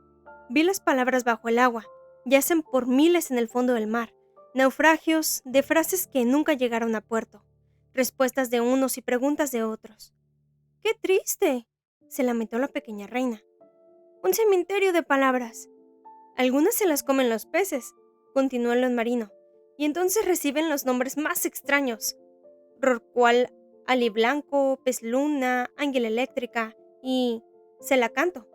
Vi las palabras bajo el agua, yacen por miles en el fondo del mar, naufragios de frases que nunca llegaron a puerto, respuestas de unos y preguntas de otros. ¡Qué triste!, se lamentó la pequeña reina. Un cementerio de palabras. Algunas se las comen los peces, continuó el león marino, y entonces reciben los nombres más extraños. Rorcual, aliblanco, pez luna, ángel eléctrica y celacanto.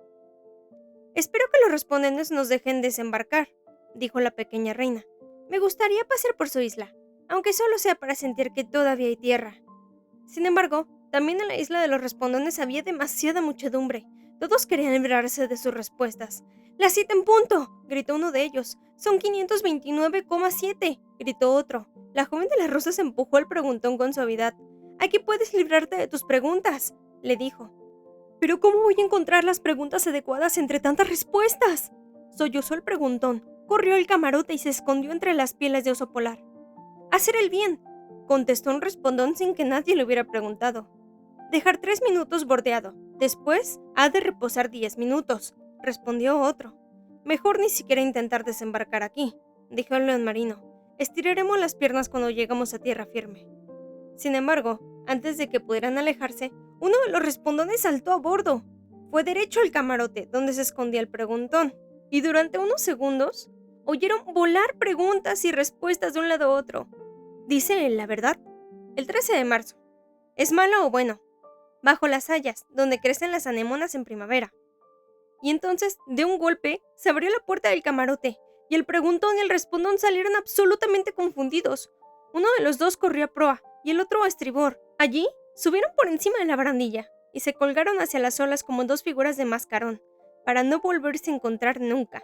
Espero que los respondientes nos dejen desembarcar, dijo la pequeña reina. Me gustaría pasar por su isla, aunque solo sea para sentir que todavía hay tierra. Sin embargo, también en la isla de los respondones había demasiada muchedumbre. Todos querían librarse de sus respuestas. ¡Las 7 en punto!, gritó uno de ellos. ¡Son 529,7! gritó otro. La joven de las rosas empujó el preguntón con suavidad. «Aquí puedes librarte de tus preguntas», le dijo. «¿Pero cómo voy a encontrar las preguntas adecuadas entre tantas respuestas?», sollozó el preguntón. Corrió al camarote y se escondió entre las pieles de oso polar. «Hacer el bien», contestó un respondón sin que nadie le hubiera preguntado. «Dejar 3 minutos bordeado. Después ha de reposar 10 minutos», respondió otro. «Mejor ni siquiera intentar desembarcar aquí», dijo el león marino. «Estiraremos las piernas cuando llegamos a tierra firme». Sin embargo, antes de que pudieran alejarse, uno de los respondones saltó a bordo. Fue derecho al camarote, donde se escondía el preguntón, y durante unos segundos oyeron volar preguntas y respuestas de un lado a otro. «Dice la verdad. El 13 de marzo. ¿Es malo o bueno? Bajo las hayas, donde crecen las anémonas en primavera». Y entonces, de un golpe, se abrió la puerta del camarote, y el preguntón y el respondón salieron absolutamente confundidos. Uno de los dos corrió a proa, y el otro a estribor. Allí, subieron por encima de la barandilla, y se colgaron hacia las olas como dos figuras de mascarón, para no volverse a encontrar nunca.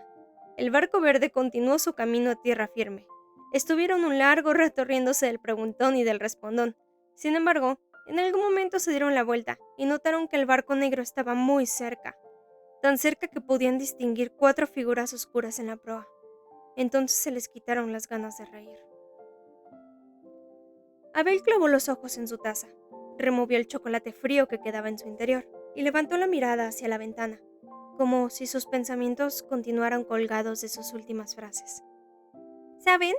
El barco verde continuó su camino a tierra firme. Estuvieron un largo rato riéndose del preguntón y del respondón. Sin embargo, en algún momento se dieron la vuelta, y notaron que el barco negro estaba muy cerca. Tan cerca que podían distinguir 4 figuras oscuras en la proa. Entonces se les quitaron las ganas de reír. Abel clavó los ojos en su taza, removió el chocolate frío que quedaba en su interior y levantó la mirada hacia la ventana, como si sus pensamientos continuaran colgados de sus últimas frases. «¿Saben?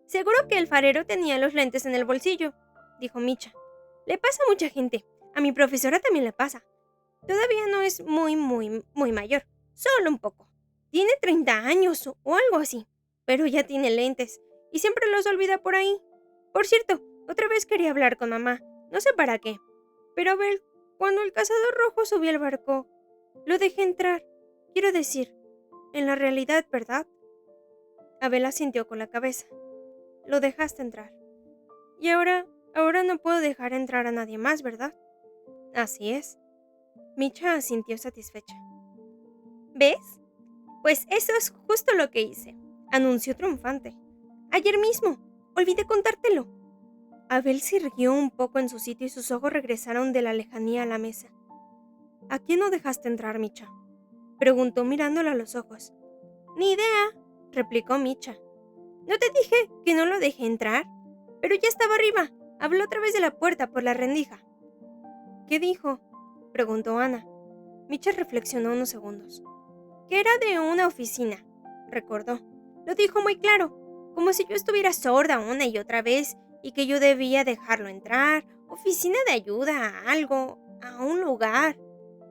Seguro que el farero tenía los lentes en el bolsillo», dijo Micha. «Le pasa a mucha gente. A mi profesora también le pasa. Todavía no es muy mayor, solo un poco. Tiene 30 años o algo así, pero ya tiene lentes y siempre los olvida por ahí. Por cierto, otra vez quería hablar con mamá, no sé para qué. Pero Abel, cuando el cazador rojo subió al barco, lo dejé entrar. Quiero decir, en la realidad, ¿verdad? Abel asintió con la cabeza. Lo dejaste entrar. Y ahora no puedo dejar entrar a nadie más, ¿verdad? Así es. Micha asintió satisfecha. ¿Ves? Pues eso es justo lo que hice, anunció triunfante. Ayer mismo. Olvidé contártelo. Abel se irguió un poco en su sitio y sus ojos regresaron de la lejanía a la mesa. ¿A quién no dejaste entrar, Micha? Preguntó mirándola a los ojos. Ni idea, replicó Micha. ¿No te dije que no lo dejé entrar? Pero ya estaba arriba. Habló a través de la puerta por la rendija. ¿Qué dijo? Preguntó Ana. Micha reflexionó unos segundos. Que era de una oficina, recordó. Lo dijo muy claro, como si yo estuviera sorda una y otra vez y que yo debía dejarlo entrar. Oficina de ayuda a algo, a un lugar.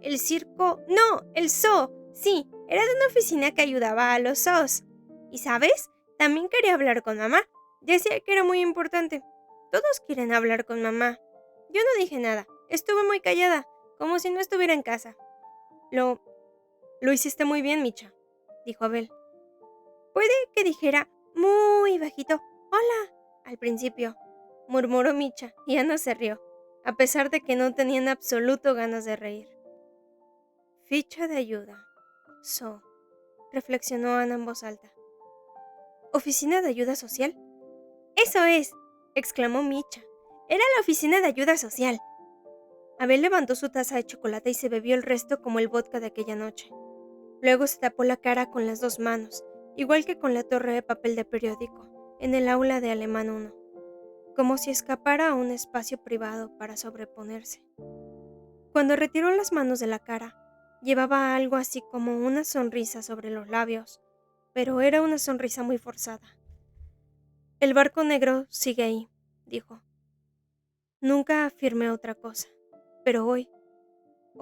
El circo... No, el zoo. Sí, era de una oficina que ayudaba a los zoos. ¿Y sabes? También quería hablar con mamá. Decía que era muy importante. Todos quieren hablar con mamá. Yo no dije nada. Estuve muy callada, como si no estuviera en casa. Lo hiciste muy bien, Micha, dijo Abel. Puede que dijera muy bajito, hola, al principio, murmuró Micha, y Ana se rió, a pesar de que no tenía en absoluto ganas de reír. Ficha de ayuda. Reflexionó Ana en voz alta. ¿Oficina de ayuda social? Eso es, exclamó Micha. Era la oficina de ayuda social. Abel levantó su taza de chocolate y se bebió el resto como el vodka de aquella noche. Luego se tapó la cara con las dos manos, igual que con la torre de papel de periódico, en el aula de Alemán 1, como si escapara a un espacio privado para sobreponerse. Cuando retiró las manos de la cara, llevaba algo así como una sonrisa sobre los labios, pero era una sonrisa muy forzada. El barco negro sigue ahí, dijo. Nunca afirmé otra cosa, pero hoy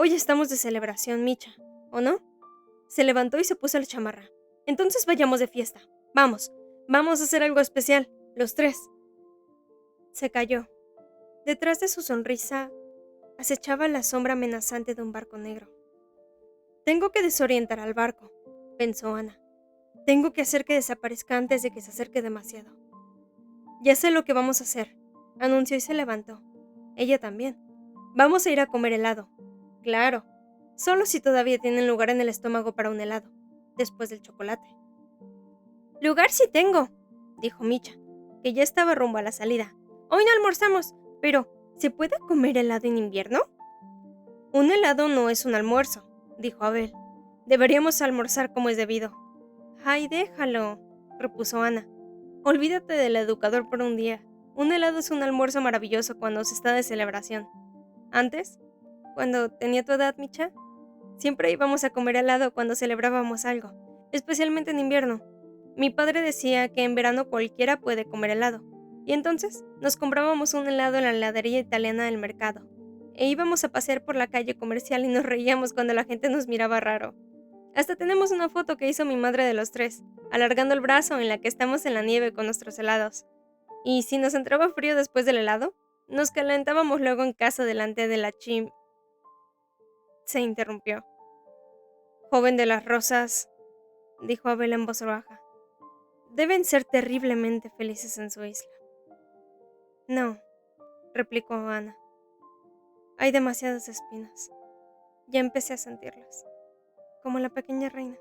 estamos de celebración, Micha, ¿o no? Se levantó y se puso la chamarra. Entonces vayamos de fiesta. Vamos a hacer algo especial, los tres. Se calló. Detrás de su sonrisa acechaba la sombra amenazante de un barco negro. Tengo que desorientar al barco, pensó Ana. Tengo que hacer que desaparezca antes de que se acerque demasiado. Ya sé lo que vamos a hacer, anunció y se levantó. Ella también. Vamos a ir a comer helado. Claro, solo si todavía tienen lugar en el estómago para un helado, después del chocolate. Lugar sí tengo, dijo Micha, que ya estaba rumbo a la salida. Hoy no almorzamos, pero ¿se puede comer helado en invierno? Un helado no es un almuerzo, dijo Abel. Deberíamos almorzar como es debido. Ay, déjalo, repuso Ana. Olvídate del educador por un día. Un helado es un almuerzo maravilloso cuando se está de celebración. Antes, cuando tenía tu edad, Micha, siempre íbamos a comer helado cuando celebrábamos algo, especialmente en invierno. Mi padre decía que en verano cualquiera puede comer helado, y entonces nos comprábamos un helado en la heladería italiana del mercado, e íbamos a pasear por la calle comercial y nos reíamos cuando la gente nos miraba raro. Hasta tenemos una foto que hizo mi madre de los tres, alargando el brazo en la que estamos en la nieve con nuestros helados. Y si nos entraba frío después del helado, nos calentábamos luego en casa delante de la Se interrumpió. Joven de las rosas, dijo Abel en voz baja. Deben ser terriblemente felices en su isla. No, replicó Ana. Hay demasiadas espinas. Ya empecé a sentirlas, como la pequeña reina.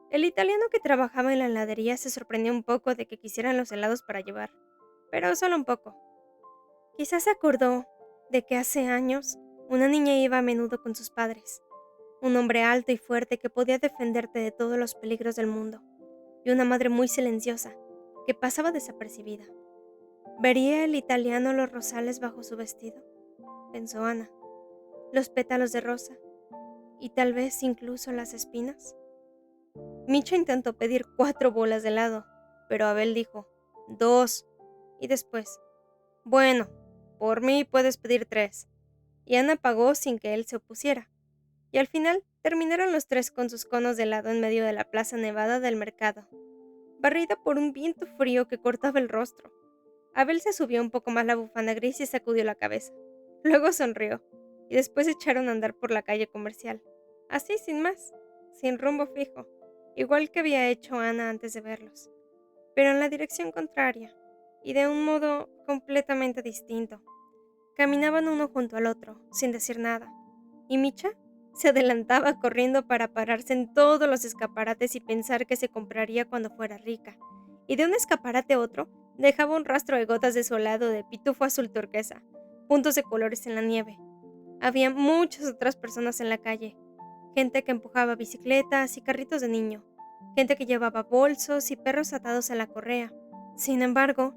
El italiano que trabajaba en la heladería se sorprendió un poco de que quisieran los helados para llevar, pero solo un poco. Quizás se acordó de que hace años una niña iba a menudo con sus padres, un hombre alto y fuerte que podía defenderte de todos los peligros del mundo, y una madre muy silenciosa, que pasaba desapercibida. ¿Vería el italiano los rosales bajo su vestido?, pensó Ana, los pétalos de rosa, y tal vez incluso las espinas. Micha intentó pedir 4 bolas de helado, pero Abel dijo 2, y después, bueno, por mí puedes pedir 3. y Ana pagó sin que él se opusiera. Y al final terminaron los tres con sus conos de helado en medio de la plaza nevada del mercado, barrida por un viento frío que cortaba el rostro. Abel se subió un poco más la bufanda gris y sacudió la cabeza. Luego sonrió, y después echaron a andar por la calle comercial. Así, sin más, sin rumbo fijo, igual que había hecho Ana antes de verlos, pero en la dirección contraria, y de un modo completamente distinto. Caminaban uno junto al otro, sin decir nada, y Micha se adelantaba corriendo para pararse en todos los escaparates y pensar que se compraría cuando fuera rica, y de un escaparate a otro dejaba un rastro de gotas de su helado de pitufo azul turquesa, puntos de colores en la nieve. Había muchas otras personas en la calle, gente que empujaba bicicletas y carritos de niño, gente que llevaba bolsos y perros atados a la correa. Sin embargo,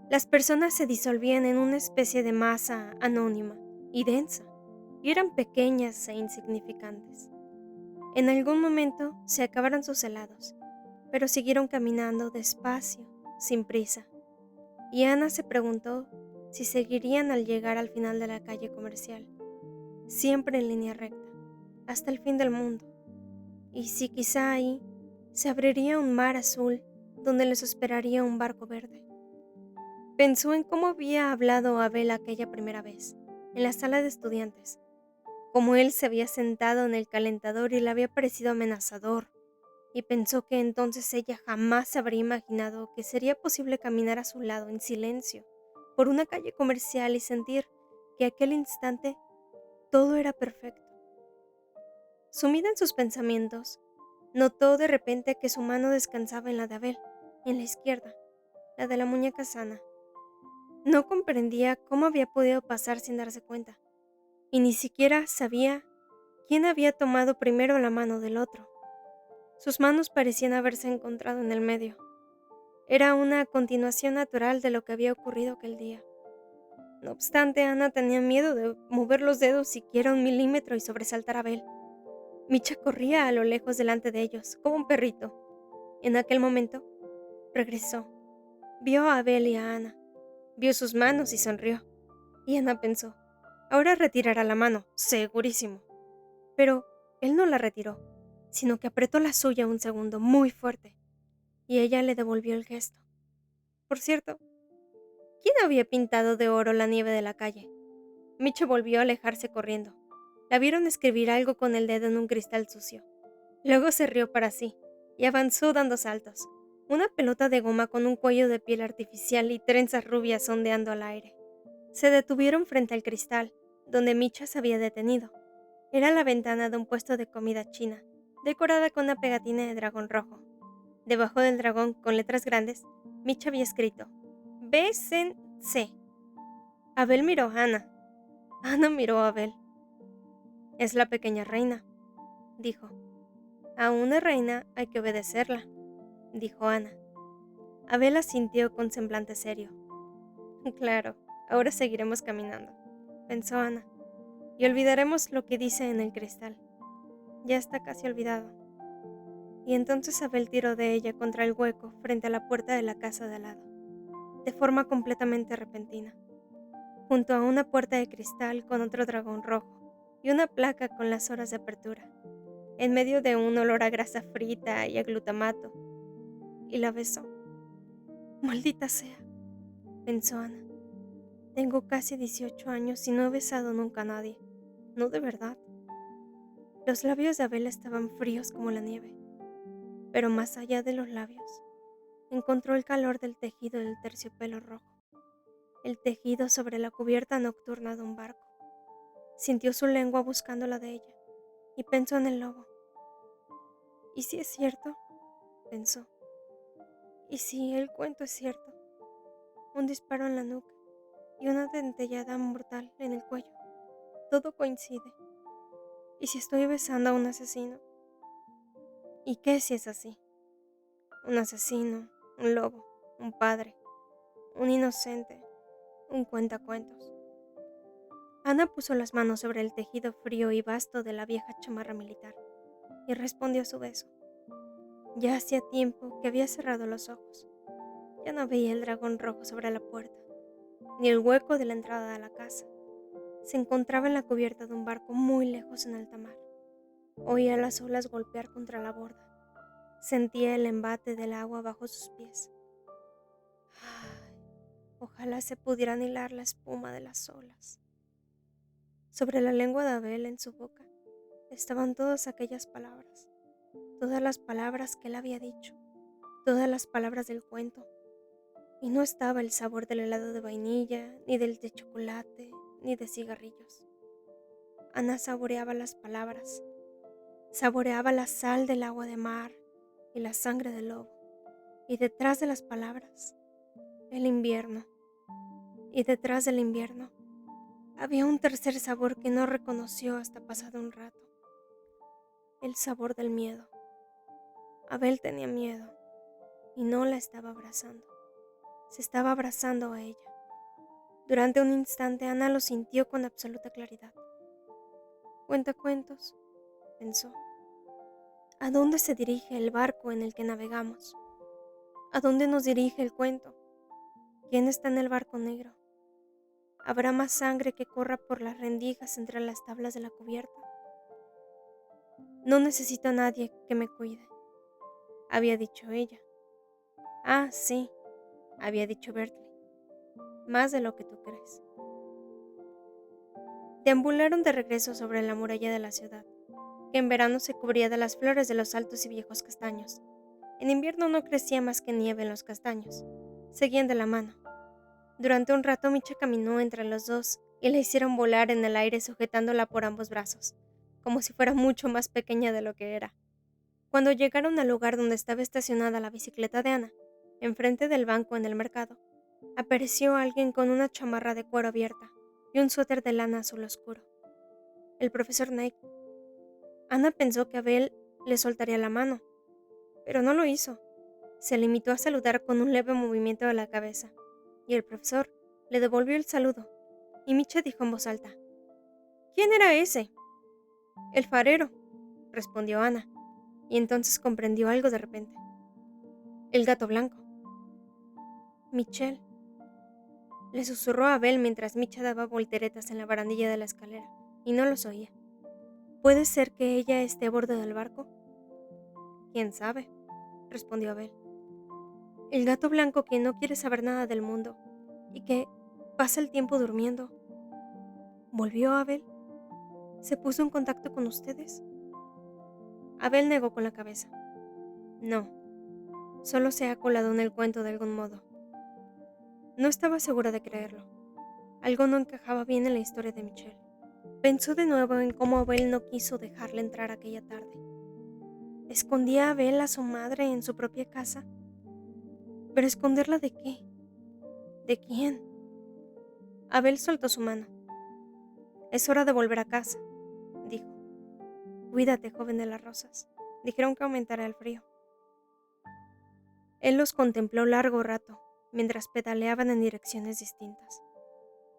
las personas se disolvían en una especie de masa anónima y densa, y eran pequeñas e insignificantes. En algún momento se acabaron sus helados, pero siguieron caminando despacio, sin prisa, y Ana se preguntó si seguirían al llegar al final de la calle comercial, siempre en línea recta, hasta el fin del mundo, y si quizá ahí se abriría un mar azul donde les esperaría un barco verde. Pensó en cómo había hablado a Abel aquella primera vez, en la sala de estudiantes, cómo él se había sentado en el calentador y le había parecido amenazador, y pensó que entonces ella jamás se habría imaginado que sería posible caminar a su lado en silencio, por una calle comercial y sentir que aquel instante todo era perfecto. Sumida en sus pensamientos, notó de repente que su mano descansaba en la de Abel, en la izquierda, la de la muñeca sana. No comprendía cómo había podido pasar sin darse cuenta, y ni siquiera sabía quién había tomado primero la mano del otro. Sus manos parecían haberse encontrado en el medio. Era una continuación natural de lo que había ocurrido aquel día. No obstante, Ana tenía miedo de mover los dedos siquiera 1 milímetro y sobresaltar a Abel. Micha corría a lo lejos delante de ellos, como un perrito. En aquel momento, regresó. Vio a Abel y a Ana. Vio sus manos y sonrió. Y Ana pensó, ahora retirará la mano, segurísimo. Pero él no la retiró, sino que apretó la suya un segundo muy fuerte, y ella le devolvió el gesto. Por cierto, ¿quién había pintado de oro la nieve de la calle? Micho volvió a alejarse corriendo. La vieron escribir algo con el dedo en un cristal sucio. Luego se rió para sí, y avanzó dando saltos. Una pelota de goma con un cuello de piel artificial y trenzas rubias ondeando al aire. Se detuvieron frente al cristal, donde Micha se había detenido. Era la ventana de un puesto de comida china, decorada con una pegatina de dragón rojo. Debajo del dragón, con letras grandes, Micha había escrito B-C-C. Abel miró a Ana. Ana miró a Abel. Es la pequeña reina, dijo. A una reina hay que obedecerla, dijo Ana. Abel asintió con semblante serio. Claro, ahora seguiremos caminando, pensó Ana, y olvidaremos lo que dice en el cristal. Ya está casi olvidado. Y entonces Abel tiró de ella contra el hueco frente a la puerta de la casa de al lado, de forma completamente repentina, junto a una puerta de cristal con otro dragón rojo y una placa con las horas de apertura, en medio de un olor a grasa frita y a glutamato, y la besó. Maldita sea, pensó Ana. Tengo casi 18 años y no he besado nunca a nadie, no de verdad. Los labios de Abel estaban fríos como la nieve, pero más allá de los labios, encontró el calor del tejido del terciopelo rojo, el tejido sobre la cubierta nocturna de un barco. Sintió su lengua buscando la de ella, y pensó en el lobo. ¿Y si es cierto? Pensó. ¿Y si el cuento es cierto? Un disparo en la nuca y una dentellada mortal en el cuello. Todo coincide. ¿Y si estoy besando a un asesino? ¿Y qué si es así? Un asesino, un lobo, un padre, un inocente, un cuentacuentos. Ana puso las manos sobre el tejido frío y vasto de la vieja chamarra militar y respondió a su beso. Ya hacía tiempo que había cerrado los ojos. Ya no veía el dragón rojo sobre la puerta, ni el hueco de la entrada de la casa. Se encontraba en la cubierta de un barco muy lejos en alta mar. Oía las olas golpear contra la borda. Sentía el embate del agua bajo sus pies. Ay, ojalá se pudieran hilar la espuma de las olas. Sobre la lengua de Abel, en su boca, estaban todas aquellas palabras, todas las palabras que él había dicho, todas las palabras del cuento. Y no estaba el sabor del helado de vainilla, ni del de chocolate, ni de cigarrillos. Ana saboreaba las palabras, saboreaba la sal del agua de mar y la sangre del lobo. Y detrás de las palabras, el invierno. Y detrás del invierno, había un tercer sabor que no reconoció hasta pasado un rato. El sabor del miedo. Abel tenía miedo y no la estaba abrazando. Se estaba abrazando a ella. Durante un instante Ana lo sintió con absoluta claridad. Cuentacuentos, pensó. ¿A dónde se dirige el barco en el que navegamos? ¿A dónde nos dirige el cuento? ¿Quién está en el barco negro? ¿Habrá más sangre que corra por las rendijas entre las tablas de la cubierta? No necesito a nadie que me cuide, había dicho ella. Ah, sí, había dicho Bertie, más de lo que tú crees. Deambularon de regreso sobre la muralla de la ciudad, que en verano se cubría de las flores de los altos y viejos castaños. En invierno no crecía más que nieve en los castaños. Seguían de la mano. Durante un rato Micha caminó entre los dos y la hicieron volar en el aire sujetándola por ambos brazos, como si fuera mucho más pequeña de lo que era. Cuando llegaron al lugar donde estaba estacionada la bicicleta de Ana, enfrente del banco en el mercado, apareció alguien con una chamarra de cuero abierta y un suéter de lana azul oscuro. El profesor Knight. Ana pensó que Abel le soltaría la mano, pero no lo hizo. Se limitó a saludar con un leve movimiento de la cabeza, y el profesor le devolvió el saludo, y Micha dijo en voz alta: ¿Quién era ese? El farero, respondió Ana, y entonces comprendió algo de repente. El gato blanco. Michelle, le susurró a Abel mientras Micha daba volteretas en la barandilla de la escalera, y no los oía. ¿Puede ser que ella esté a bordo del barco? ¿Quién sabe?, respondió Abel. El gato blanco que no quiere saber nada del mundo y que pasa el tiempo durmiendo. ¿Volvió Abel? ¿Se puso en contacto con ustedes? Abel negó con la cabeza. No, solo se ha colado en el cuento de algún modo. No estaba segura de creerlo. Algo no encajaba bien en la historia de Michelle. Pensó de nuevo en cómo Abel no quiso dejarla entrar aquella tarde. ¿Escondía a Abel a su madre en su propia casa? ¿Pero esconderla de qué? ¿De quién? Abel soltó su mano. Es hora de volver a casa, dijo. Cuídate, joven de las rosas. Dijeron que aumentará el frío. Él los contempló largo rato, mientras pedaleaban en direcciones distintas,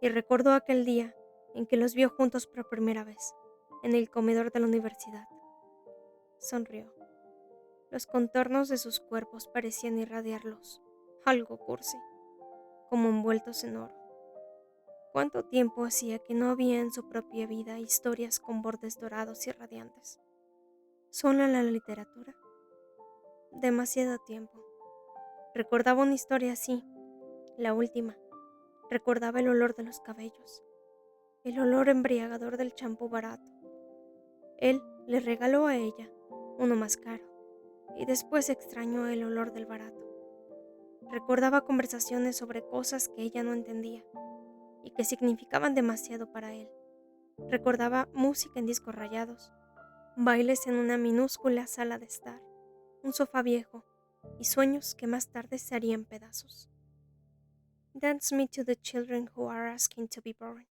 y recordó aquel día en que los vio juntos por primera vez, en el comedor de la universidad. Sonrió. Los contornos de sus cuerpos parecían irradiar luz, algo cursi, como envueltos en oro. ¿Cuánto tiempo hacía que no había en su propia vida historias con bordes dorados y radiantes? ¿Solo en la literatura? Demasiado tiempo. Recordaba una historia así, la última. Recordaba el olor de los cabellos, el olor embriagador del champú barato. Él le regaló a ella uno más caro, y después extrañó el olor del barato. Recordaba conversaciones sobre cosas que ella no entendía y que significaban demasiado para él. Recordaba música en discos rayados, bailes en una minúscula sala de estar, un sofá viejo y sueños que más tarde se harían pedazos. Dance me to the children who are asking to be born.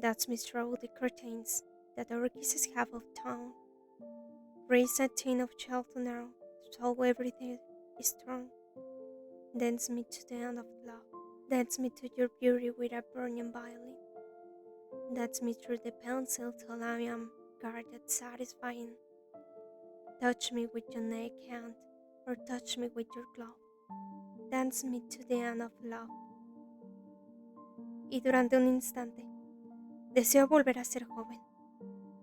Dance me through the curtains that our kisses have of torn. Raise a tin of shelter now, so everything is strong. Dance me to the end of love. Dance me to your beauty with a burning violin. Dance me through the pencil till I am guarded satisfying. Touch me with your naked hand, or touch me with your glove. Dance me to the end of love. Y durante un instante, Deseo volver a ser joven,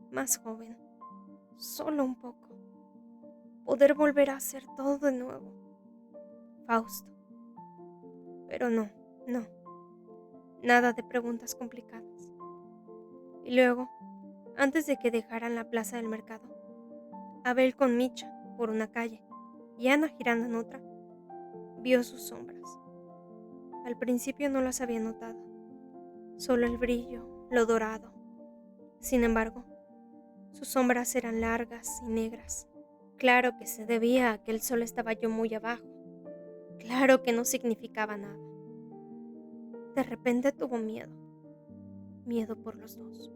más joven, solo un poco. Poder volver a hacer todo de nuevo. Fausto. Pero no, no. Nada de preguntas complicadas. Y luego, antes de que dejaran la plaza del mercado, Abel con Micha por una calle y Ana girando en otra, vio sus sombras. Al principio no las había notado, solo el brillo, lo dorado. Sin embargo, sus sombras eran largas y negras. Claro que se debía a que el sol estaba yo muy abajo. Claro que no significaba nada. De repente tuvo miedo. Miedo por los dos.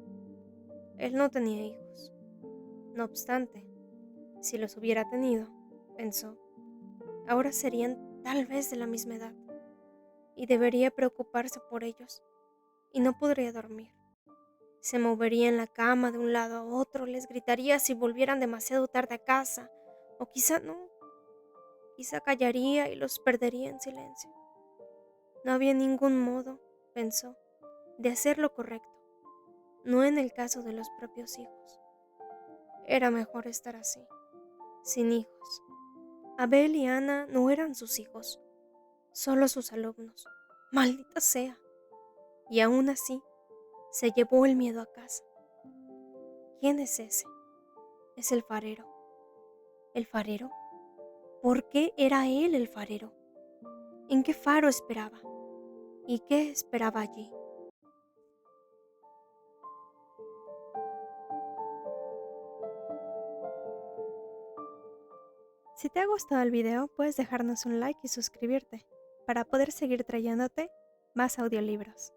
Él no tenía hijos. No obstante, si los hubiera tenido, pensó, ahora serían tal vez de la misma edad. Y debería preocuparse por ellos. Y no podría dormir. Se movería en la cama de un lado a otro, les gritaría si volvieran demasiado tarde a casa. O quizá no. Quizá callaría y los perdería en silencio. No había ningún modo, pensó, de hacer lo correcto, no en el caso de los propios hijos. Era mejor estar así, sin hijos. Abel y Ana no eran sus hijos, solo sus alumnos. Maldita sea. Y aún así, se llevó el miedo a casa. ¿Quién es ese? Es el farero. ¿El farero? ¿Por qué era él el farero? ¿En qué faro esperaba? ¿Y qué esperaba allí? Si te ha gustado el video, puedes dejarnos un like y suscribirte para poder seguir trayéndote más audiolibros.